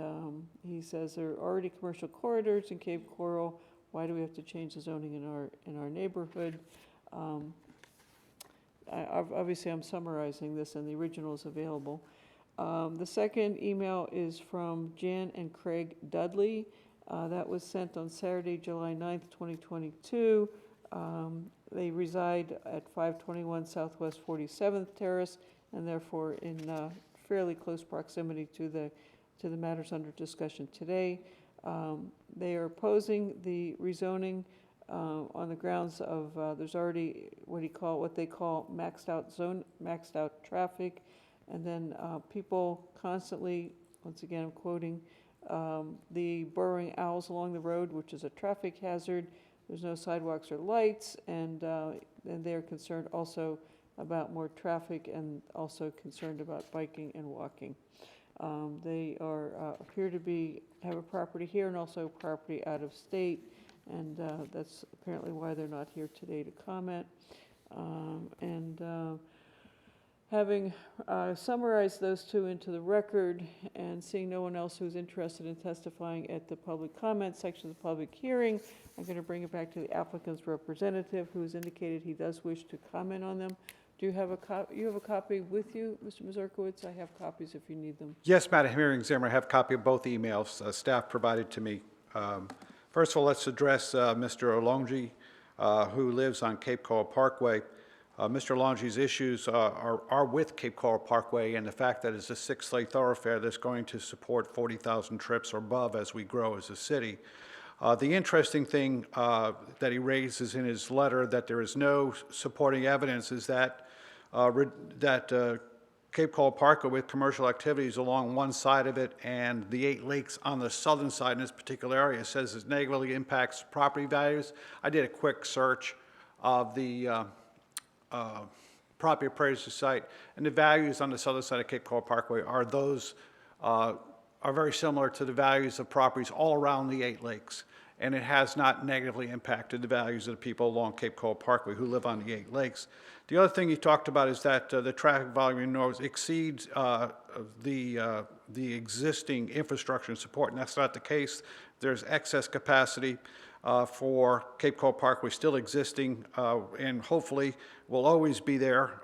he says there are already commercial corridors in Cape Coral. Why do we have to change the zoning in our neighborhood? Obviously, I'm summarizing this, and the original is available. The second email is from Jan and Craig Dudley. That was sent on Saturday, July 9th, 2022. They reside at 521 Southwest 47th Terrace, and therefore in fairly close proximity to the matters under discussion today. They are opposing the rezoning on the grounds of, there's already what they call maxed out traffic, and then people constantly, once again, I'm quoting, the burrowing owls along the road, which is a traffic hazard. There's no sidewalks or lights, and they're concerned also about more traffic and also concerned about biking and walking. They appear to have a property here and also property out of state, and that's apparently why they're not here today to comment. Having summarized those two into the record and seeing no one else who's interested in testifying at the public comment section of the public hearing, I'm going to bring it back to the applicant's representative, who has indicated he does wish to comment on them. Do you have a copy with you, Mr. Mazurkowitz? I have copies if you need them. Yes, Madam Hearing Examiner, I have a copy of both emails staff provided to me. First of all, let's address Mr. Olonji, who lives on Cape Coral Parkway. Mr. Olonji's issues are with Cape Coral Parkway and the fact that it's a 6-lane thoroughfare that's going to support 40,000 trips or above as we grow as a city. The interesting thing that he raises in his letter that there is no supporting evidence is that Cape Coral Parkway with commercial activities along one side of it and the 8 lakes on the southern side in this particular area says it negatively impacts property values. I did a quick search of the property appraiser site, and the values on the southern side of Cape Coral Parkway are very similar to the values of properties all around the 8 lakes, and it has not negatively impacted the values of the people along Cape Coral Parkway who live on the 8 lakes. The other thing he talked about is that the traffic volume in North exceeds the existing infrastructure and support, and that's not the case. There's excess capacity for Cape Coral Parkway still existing, and hopefully will always be there.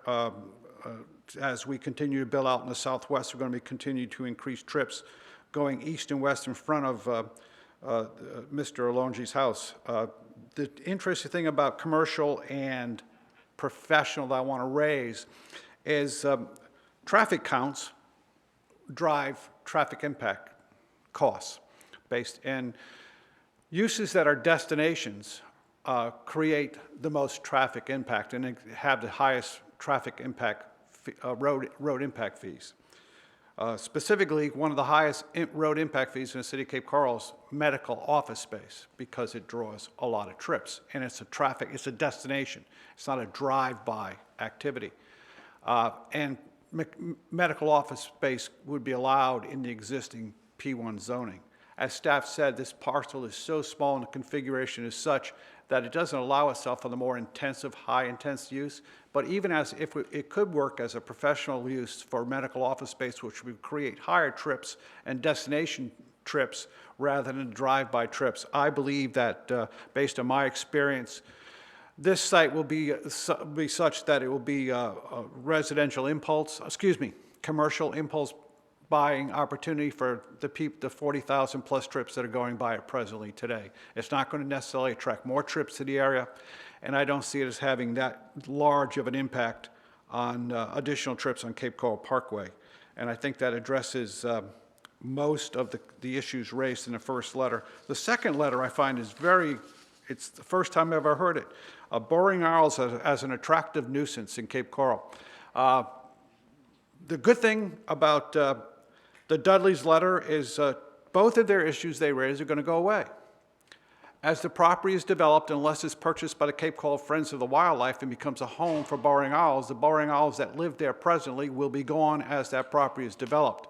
As we continue to build out in the Southwest, we're going to continue to increase trips going east and west in front of Mr. Olonji's house. The interesting thing about commercial and professional that I want to raise is traffic counts drive traffic impact costs based, and uses that are destinations create the most traffic impact and have the highest traffic impact road impact fees. Specifically, one of the highest road impact fees in the city of Cape Coral is medical office space because it draws a lot of trips, and it's a destination. It's not a drive-by activity. And medical office space would be allowed in the existing P1 zoning. As staff said, this parcel is so small and the configuration is such that it doesn't allow itself for the more intensive, high-intense use. But even as if it could work as a professional use for medical office space, which would create higher trips and destination trips rather than drive-by trips, I believe that based on my experience, this site will be such that it will be a commercial impulse buying opportunity for the 40,000 plus trips that are going by it presently today. It's not going to necessarily attract more trips to the area, and I don't see it as having that large of an impact on additional trips on Cape Coral Parkway. And I think that addresses most of the issues raised in the first letter. The second letter I find is it's the first time I've ever heard it. Burrowing owls as an attractive nuisance in Cape Coral. The good thing about the Dudley's letter is both of their issues they raise are going to go away. As the property is developed, unless it's purchased by the Cape Coral Friends of the Wildlife and becomes a home for burrowing owls, the burrowing owls that live there presently will be gone as that property is developed,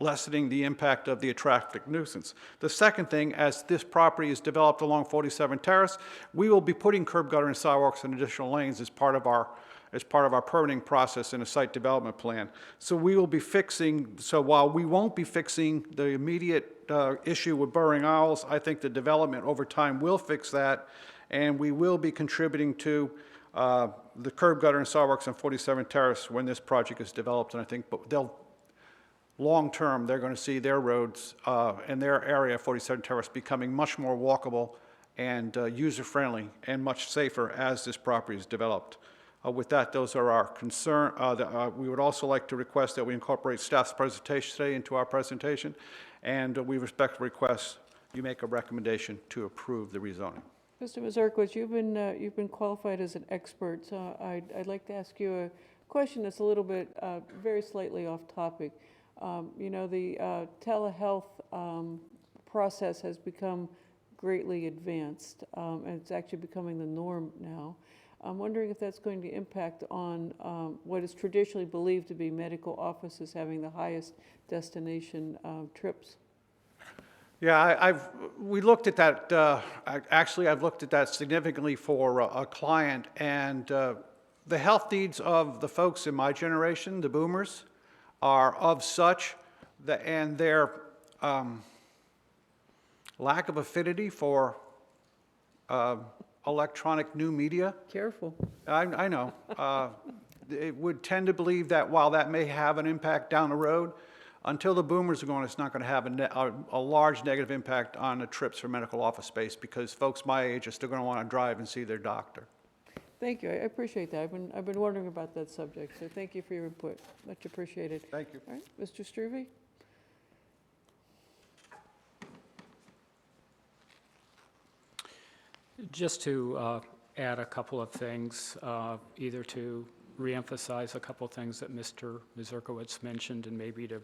lessening the impact of the attractive nuisance. The second thing, as this property is developed along 47 Terrace, we will be putting curb gutter and sidewalks and additional lanes as part of our permitting process in a site development plan. So while we won't be fixing the immediate issue with burrowing owls, I think the development over time will fix that, and we will be contributing to the curb gutter and sidewalks on 47 Terrace when this project is developed, and I think long-term, they're going to see their roads and their area, 47 Terrace, becoming much more walkable and user-friendly and much safer as this property is developed. With that, those are our concern. We would also like to request that we incorporate staff's presentation today into our presentation, and we respectfully request you make a recommendation to approve the rezoning. Mr. Mazurkowitz, you've been qualified as an expert, so I'd like to ask you a question that's a little bit, very slightly off topic. You know, the telehealth process has become greatly advanced, and it's actually becoming the norm now. I'm wondering if that's going to impact on what is traditionally believed to be medical offices having the highest destination trips. Yeah, we looked at that, actually, I've looked at that significantly for a client, and the health needs of the folks in my generation, the boomers, are of such that, and their lack of affinity for electronic new media. Careful. I know. It would tend to believe that while that may have an impact down the road, until the boomers are going, it's not going to have a large negative impact on the trips for medical office space, because folks my age are still going to want to drive and see their doctor. Thank you. I appreciate that. I've been wondering about that subject, so thank you for your input. Much appreciated. Thank you. All right, Mr. Struve? Just to add a couple of things, either to reemphasize a couple of things that Mr. Mazurkowitz mentioned, and maybe to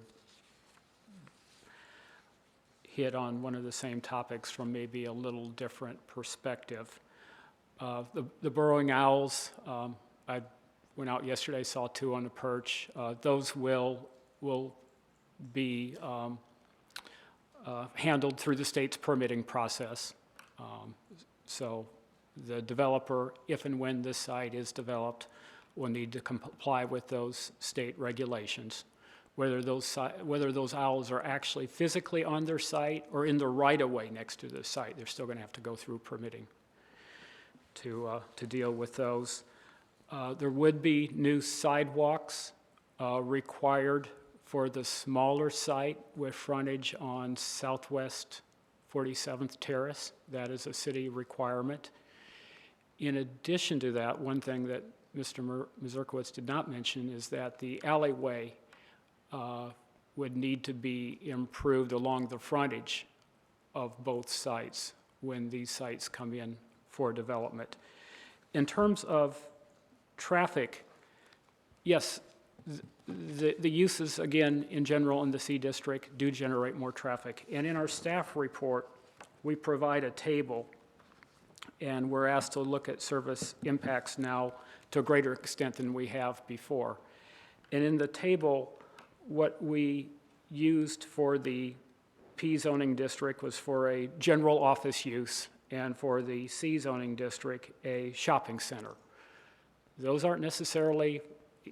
hit on one of the same topics from maybe a little different perspective. The burrowing owls, I went out yesterday, saw 2 on the perch. Those will be handled through the state's permitting process. So the developer, if and when this site is developed, will need to comply with those state regulations. Whether those owls are actually physically on their site or in the right-of-way next to the site, they're still going to have to go through permitting to deal with those. There would be new sidewalks required for the smaller site with frontage on Southwest 47th Terrace. That is a city requirement. In addition to that, one thing that Mr. Mazurkowitz did not mention is that the alleyway would need to be improved along the frontage of both sites when these sites come in for development. In terms of traffic, yes, the uses, again, in general in the C district do generate more traffic. And in our staff report, we provide a table, and we're asked to look at service impacts now to a greater extent than we have before. And in the table, what we used for the P zoning district was for a general office use, and for the C zoning district, a shopping center. Those aren't necessarily,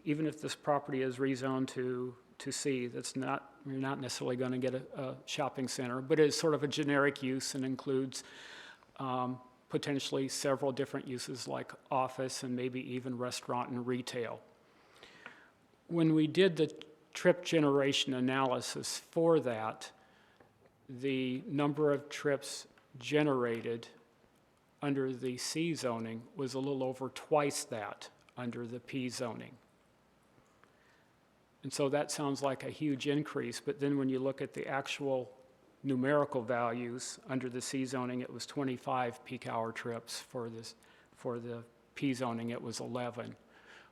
even if this property is rezoned to C, you're not necessarily going to get a shopping center, but it's sort of a generic use and includes potentially several different uses like office and maybe even restaurant and retail. When we did the trip generation analysis for that, the number of trips generated under the C zoning was a little over twice that under the P zoning. And so that sounds like a huge increase, but then when you look at the actual numerical values, under the C zoning it was 25 peak hour trips. For the P zoning it was 11,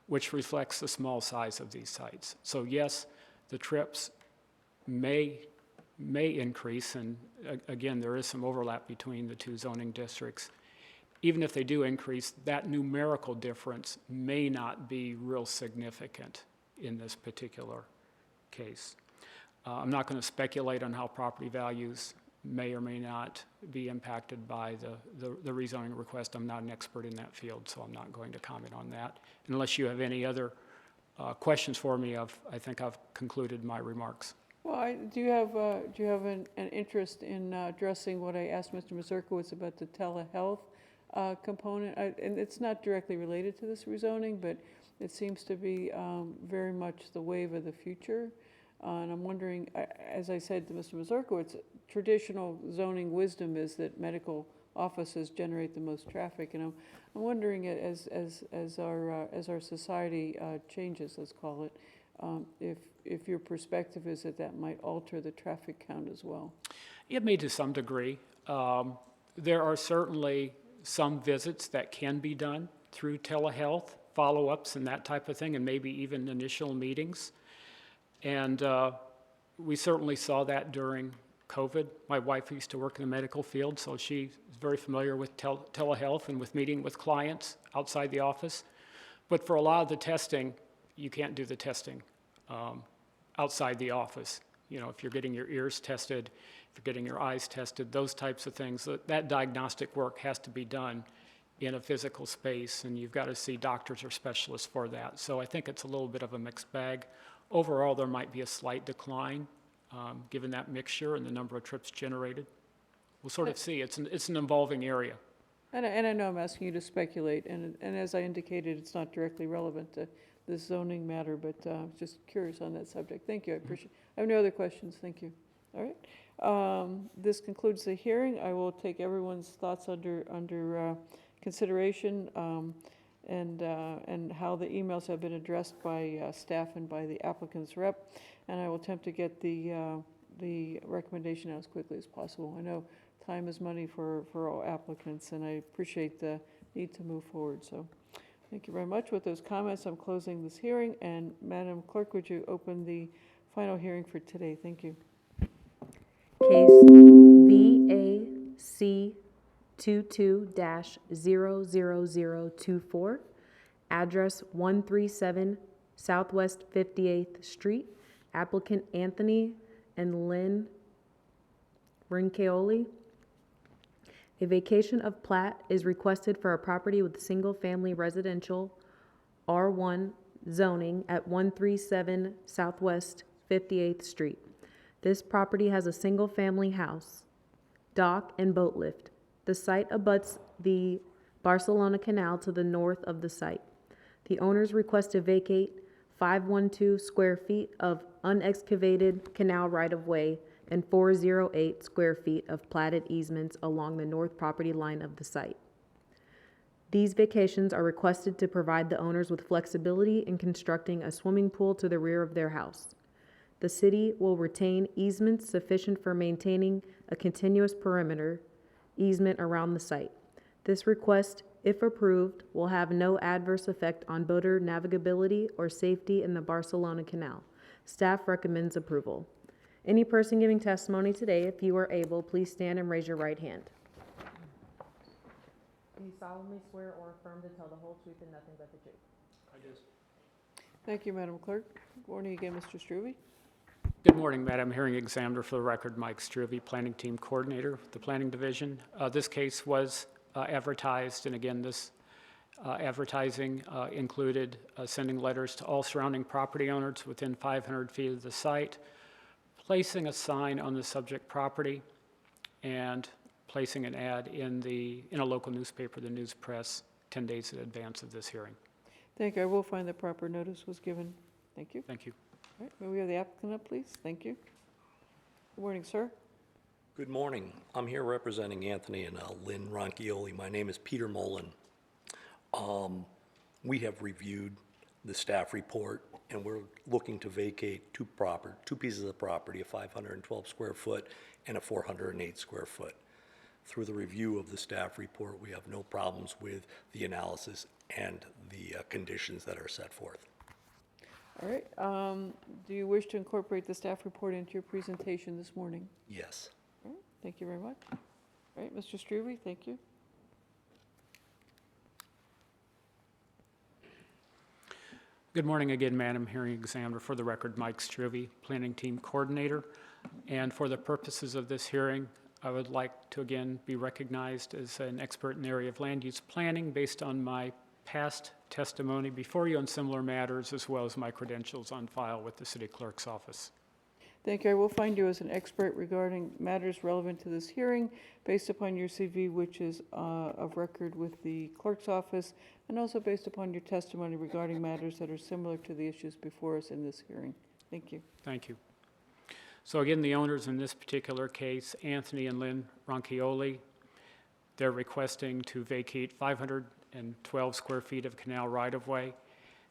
which reflects the small size of these sites. So yes, the trips may increase, and again, there is some overlap between the 2 zoning districts. Even if they do increase, that numerical difference may not be real significant in this particular case. I'm not going to speculate on how property values may or may not be impacted by the rezoning request. I'm not an expert in that field, so I'm not going to comment on that. Unless you have any other questions for me, I think I've concluded my remarks. Well, do you have an interest in addressing what I asked Mr. Mazurkowitz about the telehealth component? And it's not directly related to this rezoning, but it seems to be very much the wave of the future. And I'm wondering, as I said to Mr. Mazurkowitz, traditional zoning wisdom is that medical offices generate the most traffic, and I'm wondering, as our society changes, let's call it, if your perspective is that might alter the traffic count as well. It may to some degree. There are certainly some visits that can be done through telehealth, follow-ups and that type of thing, and maybe even initial meetings. And we certainly saw that during COVID. My wife used to work in the medical field, so she's very familiar with telehealth and with meeting with clients outside the office. But for a lot of the testing, you can't do the testing outside the office. You know, if you're getting your ears tested, if you're getting your eyes tested, those types of things, that diagnostic work has to be done in a physical space, and you've got to see doctors or specialists for that. So I think it's a little bit of a mixed bag. Overall, there might be a slight decline, given that mixture and the number of trips generated. We'll sort of see. It's an evolving area. And I know I'm asking you to speculate, and as I indicated, it's not directly relevant to this zoning matter, but just curious on that subject. Thank you, I appreciate. I have no other questions, thank you. All right, this concludes the hearing. I will take everyone's thoughts under consideration, and how the emails have been addressed by staff and by the applicant's rep, and I will attempt to get the recommendation out as quickly as possible. I know time is money for all applicants, and I appreciate the need to move forward, so thank you very much. With those comments, I'm closing this hearing, and Madam Clerk, would you open the final hearing for today? Thank you. Case VAC 22-00024, address 137 Southwest 58th Street, applicant Anthony and Lynn Rincaoli. A vacation of plat is requested for a property with single-family residential R1 zoning at 137 Southwest 58th Street. This property has a single-family house, dock, and boat lift. The site abuts the Barcelona Canal to the north of the site. The owners request to vacate 512 square feet of unexcavated canal right-of-way and 408 square feet of platted easements along the north property line of the site. These vacations are requested to provide the owners with flexibility in constructing a swimming pool to the rear of their house. The city will retain easements sufficient for maintaining a continuous perimeter easement around the site. This request, if approved, will have no adverse effect on boater navigability or safety in the Barcelona Canal. Staff recommends approval. Any person giving testimony today, if you are able, please stand and raise your right hand. Do you solemnly swear or affirm to tell the whole truth and nothing but the truth? I do. Thank you, Madam Clerk. Good morning again, Mr. Struve. Good morning, Madam Hearing Examiner. For the record, Mike Struve, Planning Team Coordinator with the Planning Division. This case was advertised, and again, this advertising included sending letters to all surrounding property owners within 500 feet of the site, placing a sign on the subject property, and placing an ad in a local newspaper, the News Press, 10 days in advance of this hearing. Thank you. I will find the proper notice was given. Thank you. Thank you. All right, may we have the applicant up, please? Thank you. Good morning, sir. Good morning. I'm here representing Anthony and Lynn Ronchioli. My name is Peter Mullen. We have reviewed the staff report, and we're looking to vacate two pieces of property, a 512 square foot and a 408 square foot. Through the review of the staff report, we have no problems with the analysis and the conditions that are set forth. All right, do you wish to incorporate the staff report into your presentation this morning? Yes. All right, thank you very much. All right, Mr. Struve, thank you. Good morning again, Madam Hearing Examiner. For the record, Mike Struve, Planning Team Coordinator. And for the purposes of this hearing, I would like to again be recognized as an expert in the area of land use planning based on my past testimony before you on similar matters, as well as my credentials on file with the City Clerk's office. Thank you. I will find you as an expert regarding matters relevant to this hearing based upon your CV, which is of record with the clerk's office, and also based upon your testimony regarding matters that are similar to the issues before us in this hearing. Thank you. Thank you. So again, the owners in this particular case, Anthony and Lynn Ronchioli, they're requesting to vacate 512 square feet of canal right-of-way,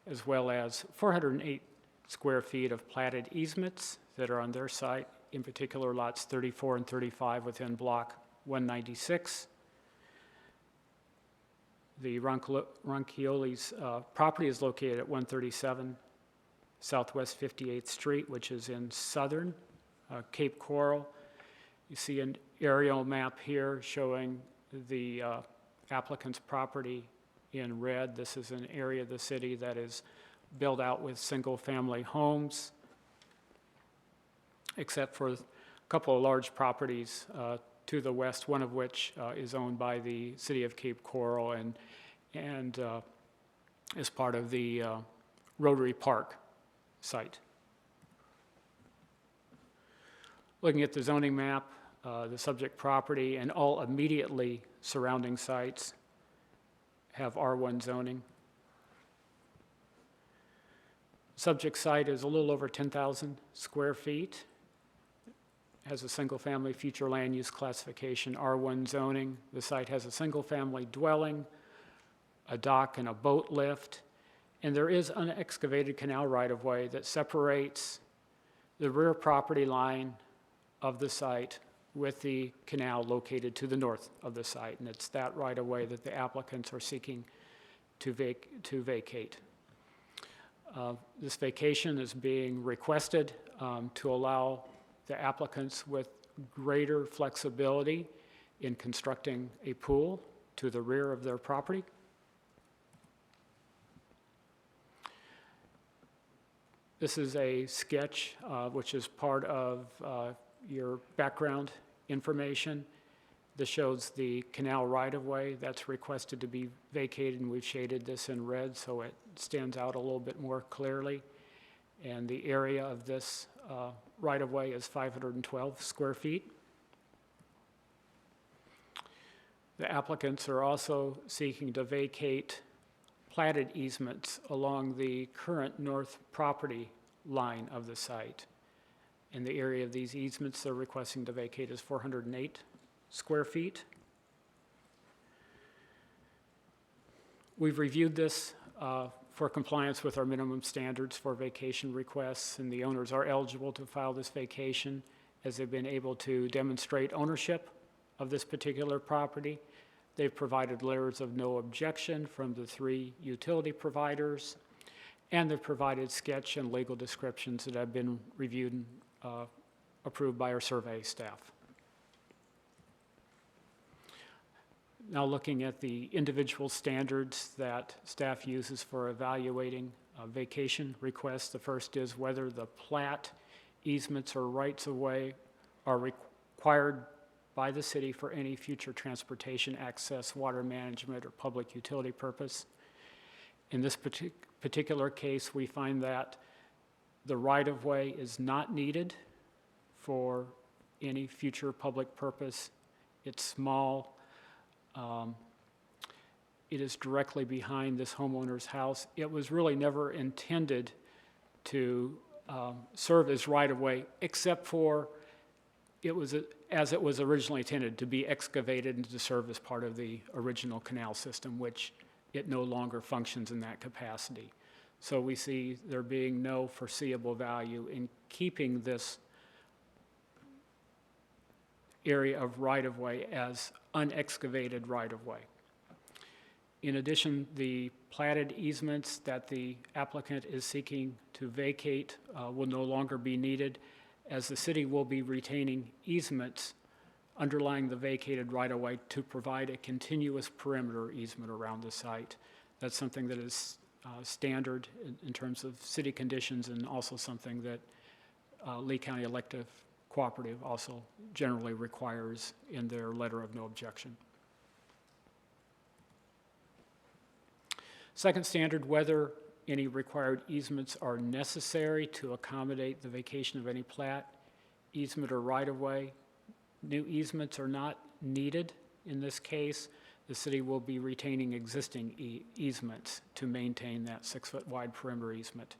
as well as 408 square feet of platted easements that are on their site, in particular lots 34 and 35 within block 196. The Ronchioli's property is located at 137 Southwest 58th Street, which is in southern Cape Coral. You see an aerial map here showing the applicant's property in red. This is an area of the city that is built out with single-family homes, except for a couple of large properties to the west, one of which is owned by the city of Cape Coral and is part of the Rotary Park site. Looking at the zoning map, the subject property and all immediately surrounding sites have R1 zoning. Subject site is a little over 10,000 square feet, has a single-family future land use classification, R1 zoning. The site has a single-family dwelling, a dock and a boat lift, and there is an excavated canal right-of-way that separates the rear property line of the site with the canal located to the north of the site, and it's that right-of-way that the applicants are seeking to vacate. This vacation is being requested to allow the applicants with greater flexibility in constructing a pool to the rear of their property. This is a sketch which is part of your background information. This shows the canal right-of-way that's requested to be vacated, and we've shaded this in red so it stands out a little bit more clearly. And the area of this right-of-way is 512 square feet. The applicants are also seeking to vacate platted easements along the current north property line of the site. And the area of these easements they're requesting to vacate is 408 square feet. We've reviewed this for compliance with our minimum standards for vacation requests, and the owners are eligible to file this vacation as they've been able to demonstrate ownership of this particular property. They've provided letters of no objection from the 3 utility providers, and they've provided sketch and legal descriptions that have been reviewed and approved by our survey staff. Now looking at the individual standards that staff uses for evaluating vacation requests, the first is whether the plat, easements, or rights-of-way are required by the city for any future transportation, access, water management, or public utility purpose. In this particular case, we find that the right-of-way is not needed for any future public purpose. It's small. It is directly behind this homeowner's house. It was really never intended to serve as right-of-way, except for as it was originally intended to be excavated and to serve as part of the original canal system, which it no longer functions in that capacity. So we see there being no foreseeable value in keeping this area of right-of-way as unexcavated right-of-way. In addition, the platted easements that the applicant is seeking to vacate will no longer be needed, as the city will be retaining easements underlying the vacated right-of-way to provide a continuous perimeter easement around the site. That's something that is standard in terms of city conditions, and also something that Lee County Elective Cooperative also generally requires in their letter of no objection. Second standard, whether any required easements are necessary to accommodate the vacation of any plat, easement, or right-of-way. New easements are not needed in this case. The city will be retaining existing easements to maintain that 6-foot wide perimeter easement.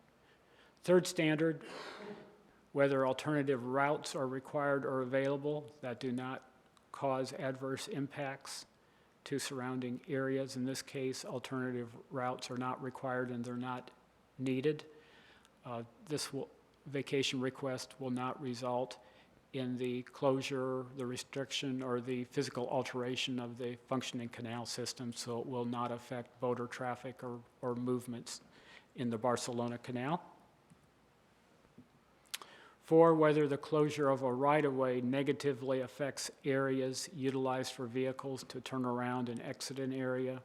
Third standard, whether alternative routes are required or available that do not cause adverse impacts to surrounding areas. In this case, alternative routes are not required and they're not needed. Vacation request will not result in the closure, the restriction, or the physical alteration of the functioning canal system, so it will not affect boater traffic or movements in the Barcelona Canal. 4, whether the closure of a right-of-way negatively affects areas utilized for vehicles to turn around and exit an area.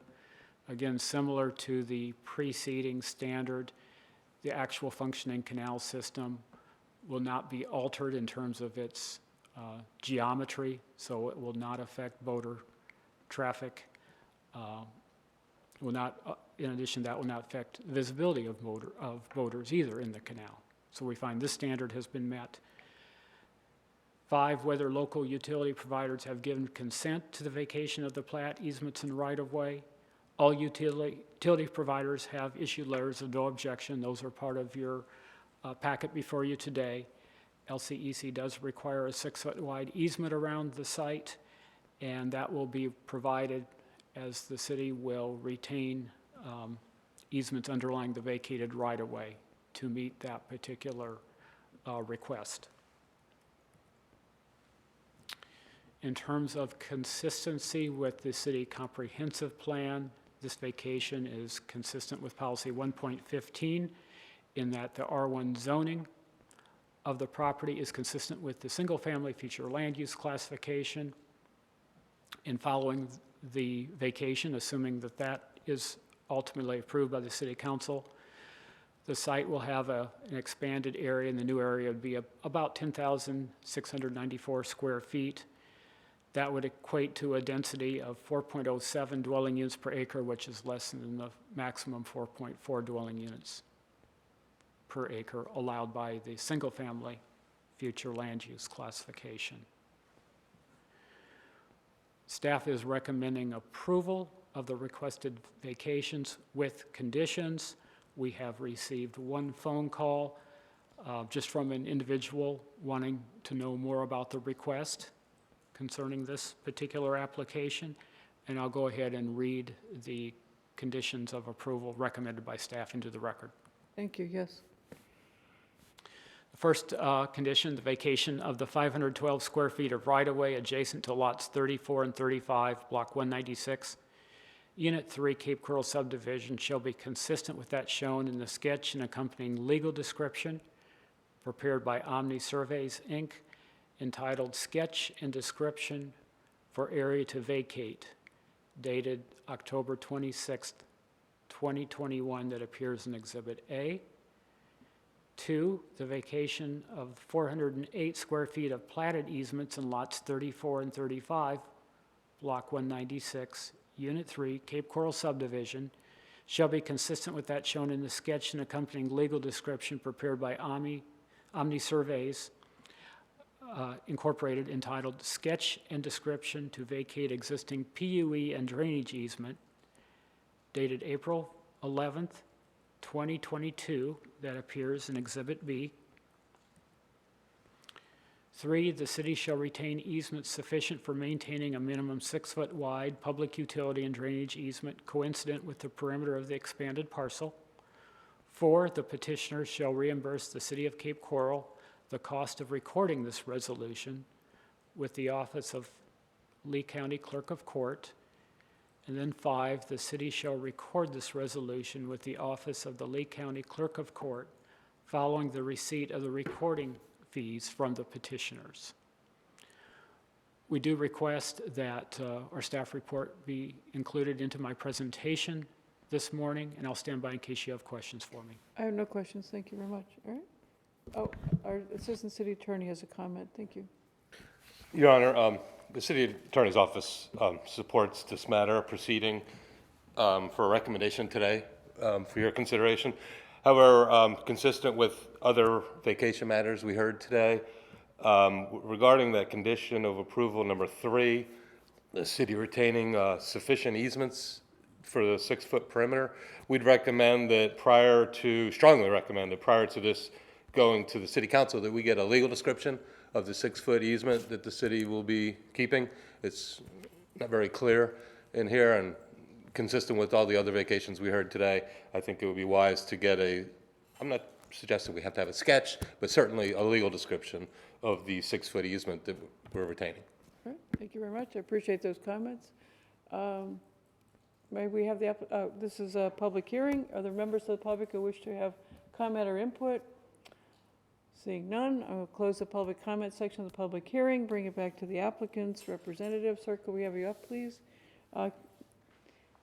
Again, similar to the preceding standard, the actual functioning canal system will not be altered in terms of its geometry, so it will not affect boater traffic. Will not, in addition, that will not affect visibility of boaters either in the canal. So we find this standard has been met. 5, whether local utility providers have given consent to the vacation of the plat, easements, and right-of-way. All utility providers have issued letters of no objection. Those are part of your packet before you today. LCEC does require a 6-foot wide easement around the site, and that will be provided as the city will retain easements underlying the vacated right-of-way to meet that particular request. In terms of consistency with the city comprehensive plan, this vacation is consistent with policy 1.15 in that the R1 zoning of the property is consistent with the single-family future land use classification. In following the vacation, assuming that that is ultimately approved by the City Council, the site will have an expanded area, and the new area would be about 10,694 square feet. That would equate to a density of 4.07 dwelling units per acre, which is less than the maximum 4.4 dwelling units per acre allowed by the single-family future land use classification. Staff is recommending approval of the requested vacations with conditions. We have received one phone call just from an individual wanting to know more about the request concerning this particular application, and I'll go ahead and read the conditions of approval recommended by staff into the record. Thank you, yes. The first condition, the vacation of the 512 square feet of right-of-way adjacent to lots 34 and 35, block 196, Unit 3, Cape Coral subdivision, shall be consistent with that shown in the sketch and accompanying legal description prepared by Omni Surveys, Inc., entitled Sketch and Description for Area to Vacate, dated October 26th, 2021, that appears in Exhibit A. 2, the vacation of 408 square feet of platted easements in lots 34 and 35, Block 196, Unit 3, Cape Coral subdivision, shall be consistent with that shown in the sketch and accompanying legal description prepared by Omni Surveys, Incorporated, entitled Sketch and Description to Vacate Existing PUE and Drainage Easement, dated April 11th, 2022, that appears in Exhibit B. 3, the city shall retain easements sufficient for maintaining a minimum 6-foot wide public utility and drainage easement coincident with the perimeter of the expanded parcel. 4, the petitioner shall reimburse the city of Cape Coral the cost of recording this resolution with the Office of Lee County Clerk of Court. And then 5, the city shall record this resolution with the Office of the Lee County Clerk of Court following the receipt of the recording fees from the petitioners. We do request that our staff report be included into my presentation this morning, and I'll stand by in case you have questions for me. I have no questions, thank you very much. All right. Oh, our Assistant City Attorney has a comment, thank you. Your Honor, the City Attorney's Office supports this matter proceeding for a recommendation today for your consideration. However, consistent with other vacation matters we heard today, regarding that condition of approval number 3, the city retaining sufficient easements for the 6-foot perimeter, we'd recommend that strongly recommend that prior to this going to the City Council, that we get a legal description of the 6-foot easement that the city will be keeping. It's not very clear in here, and consistent with all the other vacations we heard today, I think it would be wise to get I'm not suggesting we have to have a sketch, but certainly a legal description of the 6-foot easement that we're retaining. All right, thank you very much. I appreciate those comments. May we have this is a public hearing. Are there members of the public who wish to have comment or input? Seeing none, I will close the public comment section of the public hearing, bring it back to the applicant's representative. Sir, could we have you up, please?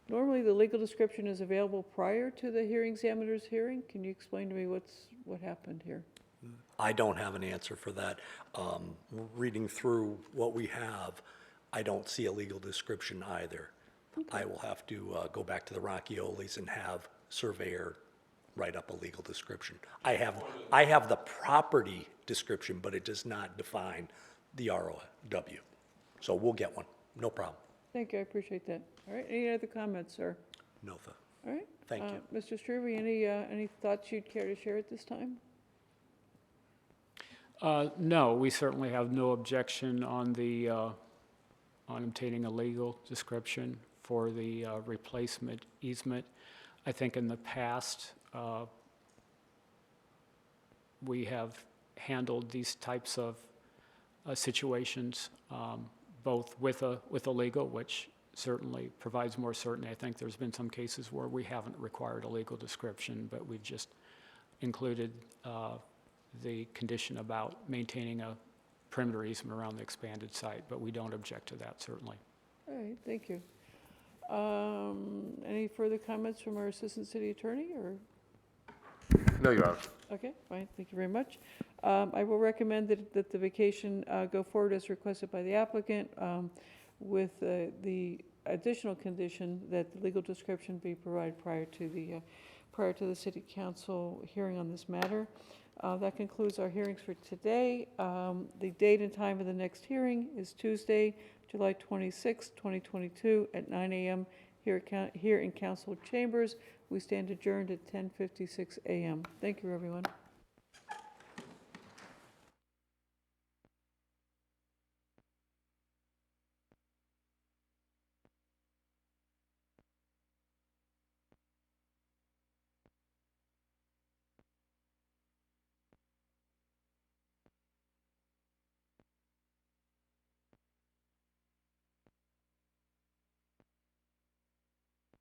Normally, the legal description is available prior to the hearing examiner's hearing. Can you explain to me what happened here? I don't have an answer for that. Reading through what we have, I don't see a legal description either. I will have to go back to the Rockiolis and have surveyor write up a legal description. I have the property description, but it does not define the ROW. So we'll get one, no problem. Thank you, I appreciate that. All right, any other comments, sir? No, All right. Thank you. Mr. Struve, any thoughts you'd care to share at this time? No, we certainly have no objection on obtaining a legal description for the replacement easement. I think in the past, we have handled these types of situations both with a legal, which certainly provides more certainty. I think there's been some cases where we haven't required a legal description, but we've just included the condition about maintaining a perimeter easement around the expanded site, but we don't object to that, certainly. All right, thank you. Any further comments from our Assistant City Attorney, or? No, Your Honor. Okay, fine, thank you very much. I will recommend that the vacation go forward as requested by the applicant, with the additional condition that the legal description be provided prior to the City Council hearing on this matter. That concludes our hearings for today. The date and time of the next hearing is Tuesday, July 26, 2022, at 9 a.m. here in Council Chambers. We stand adjourned at 10:56 a.m. Thank you, everyone.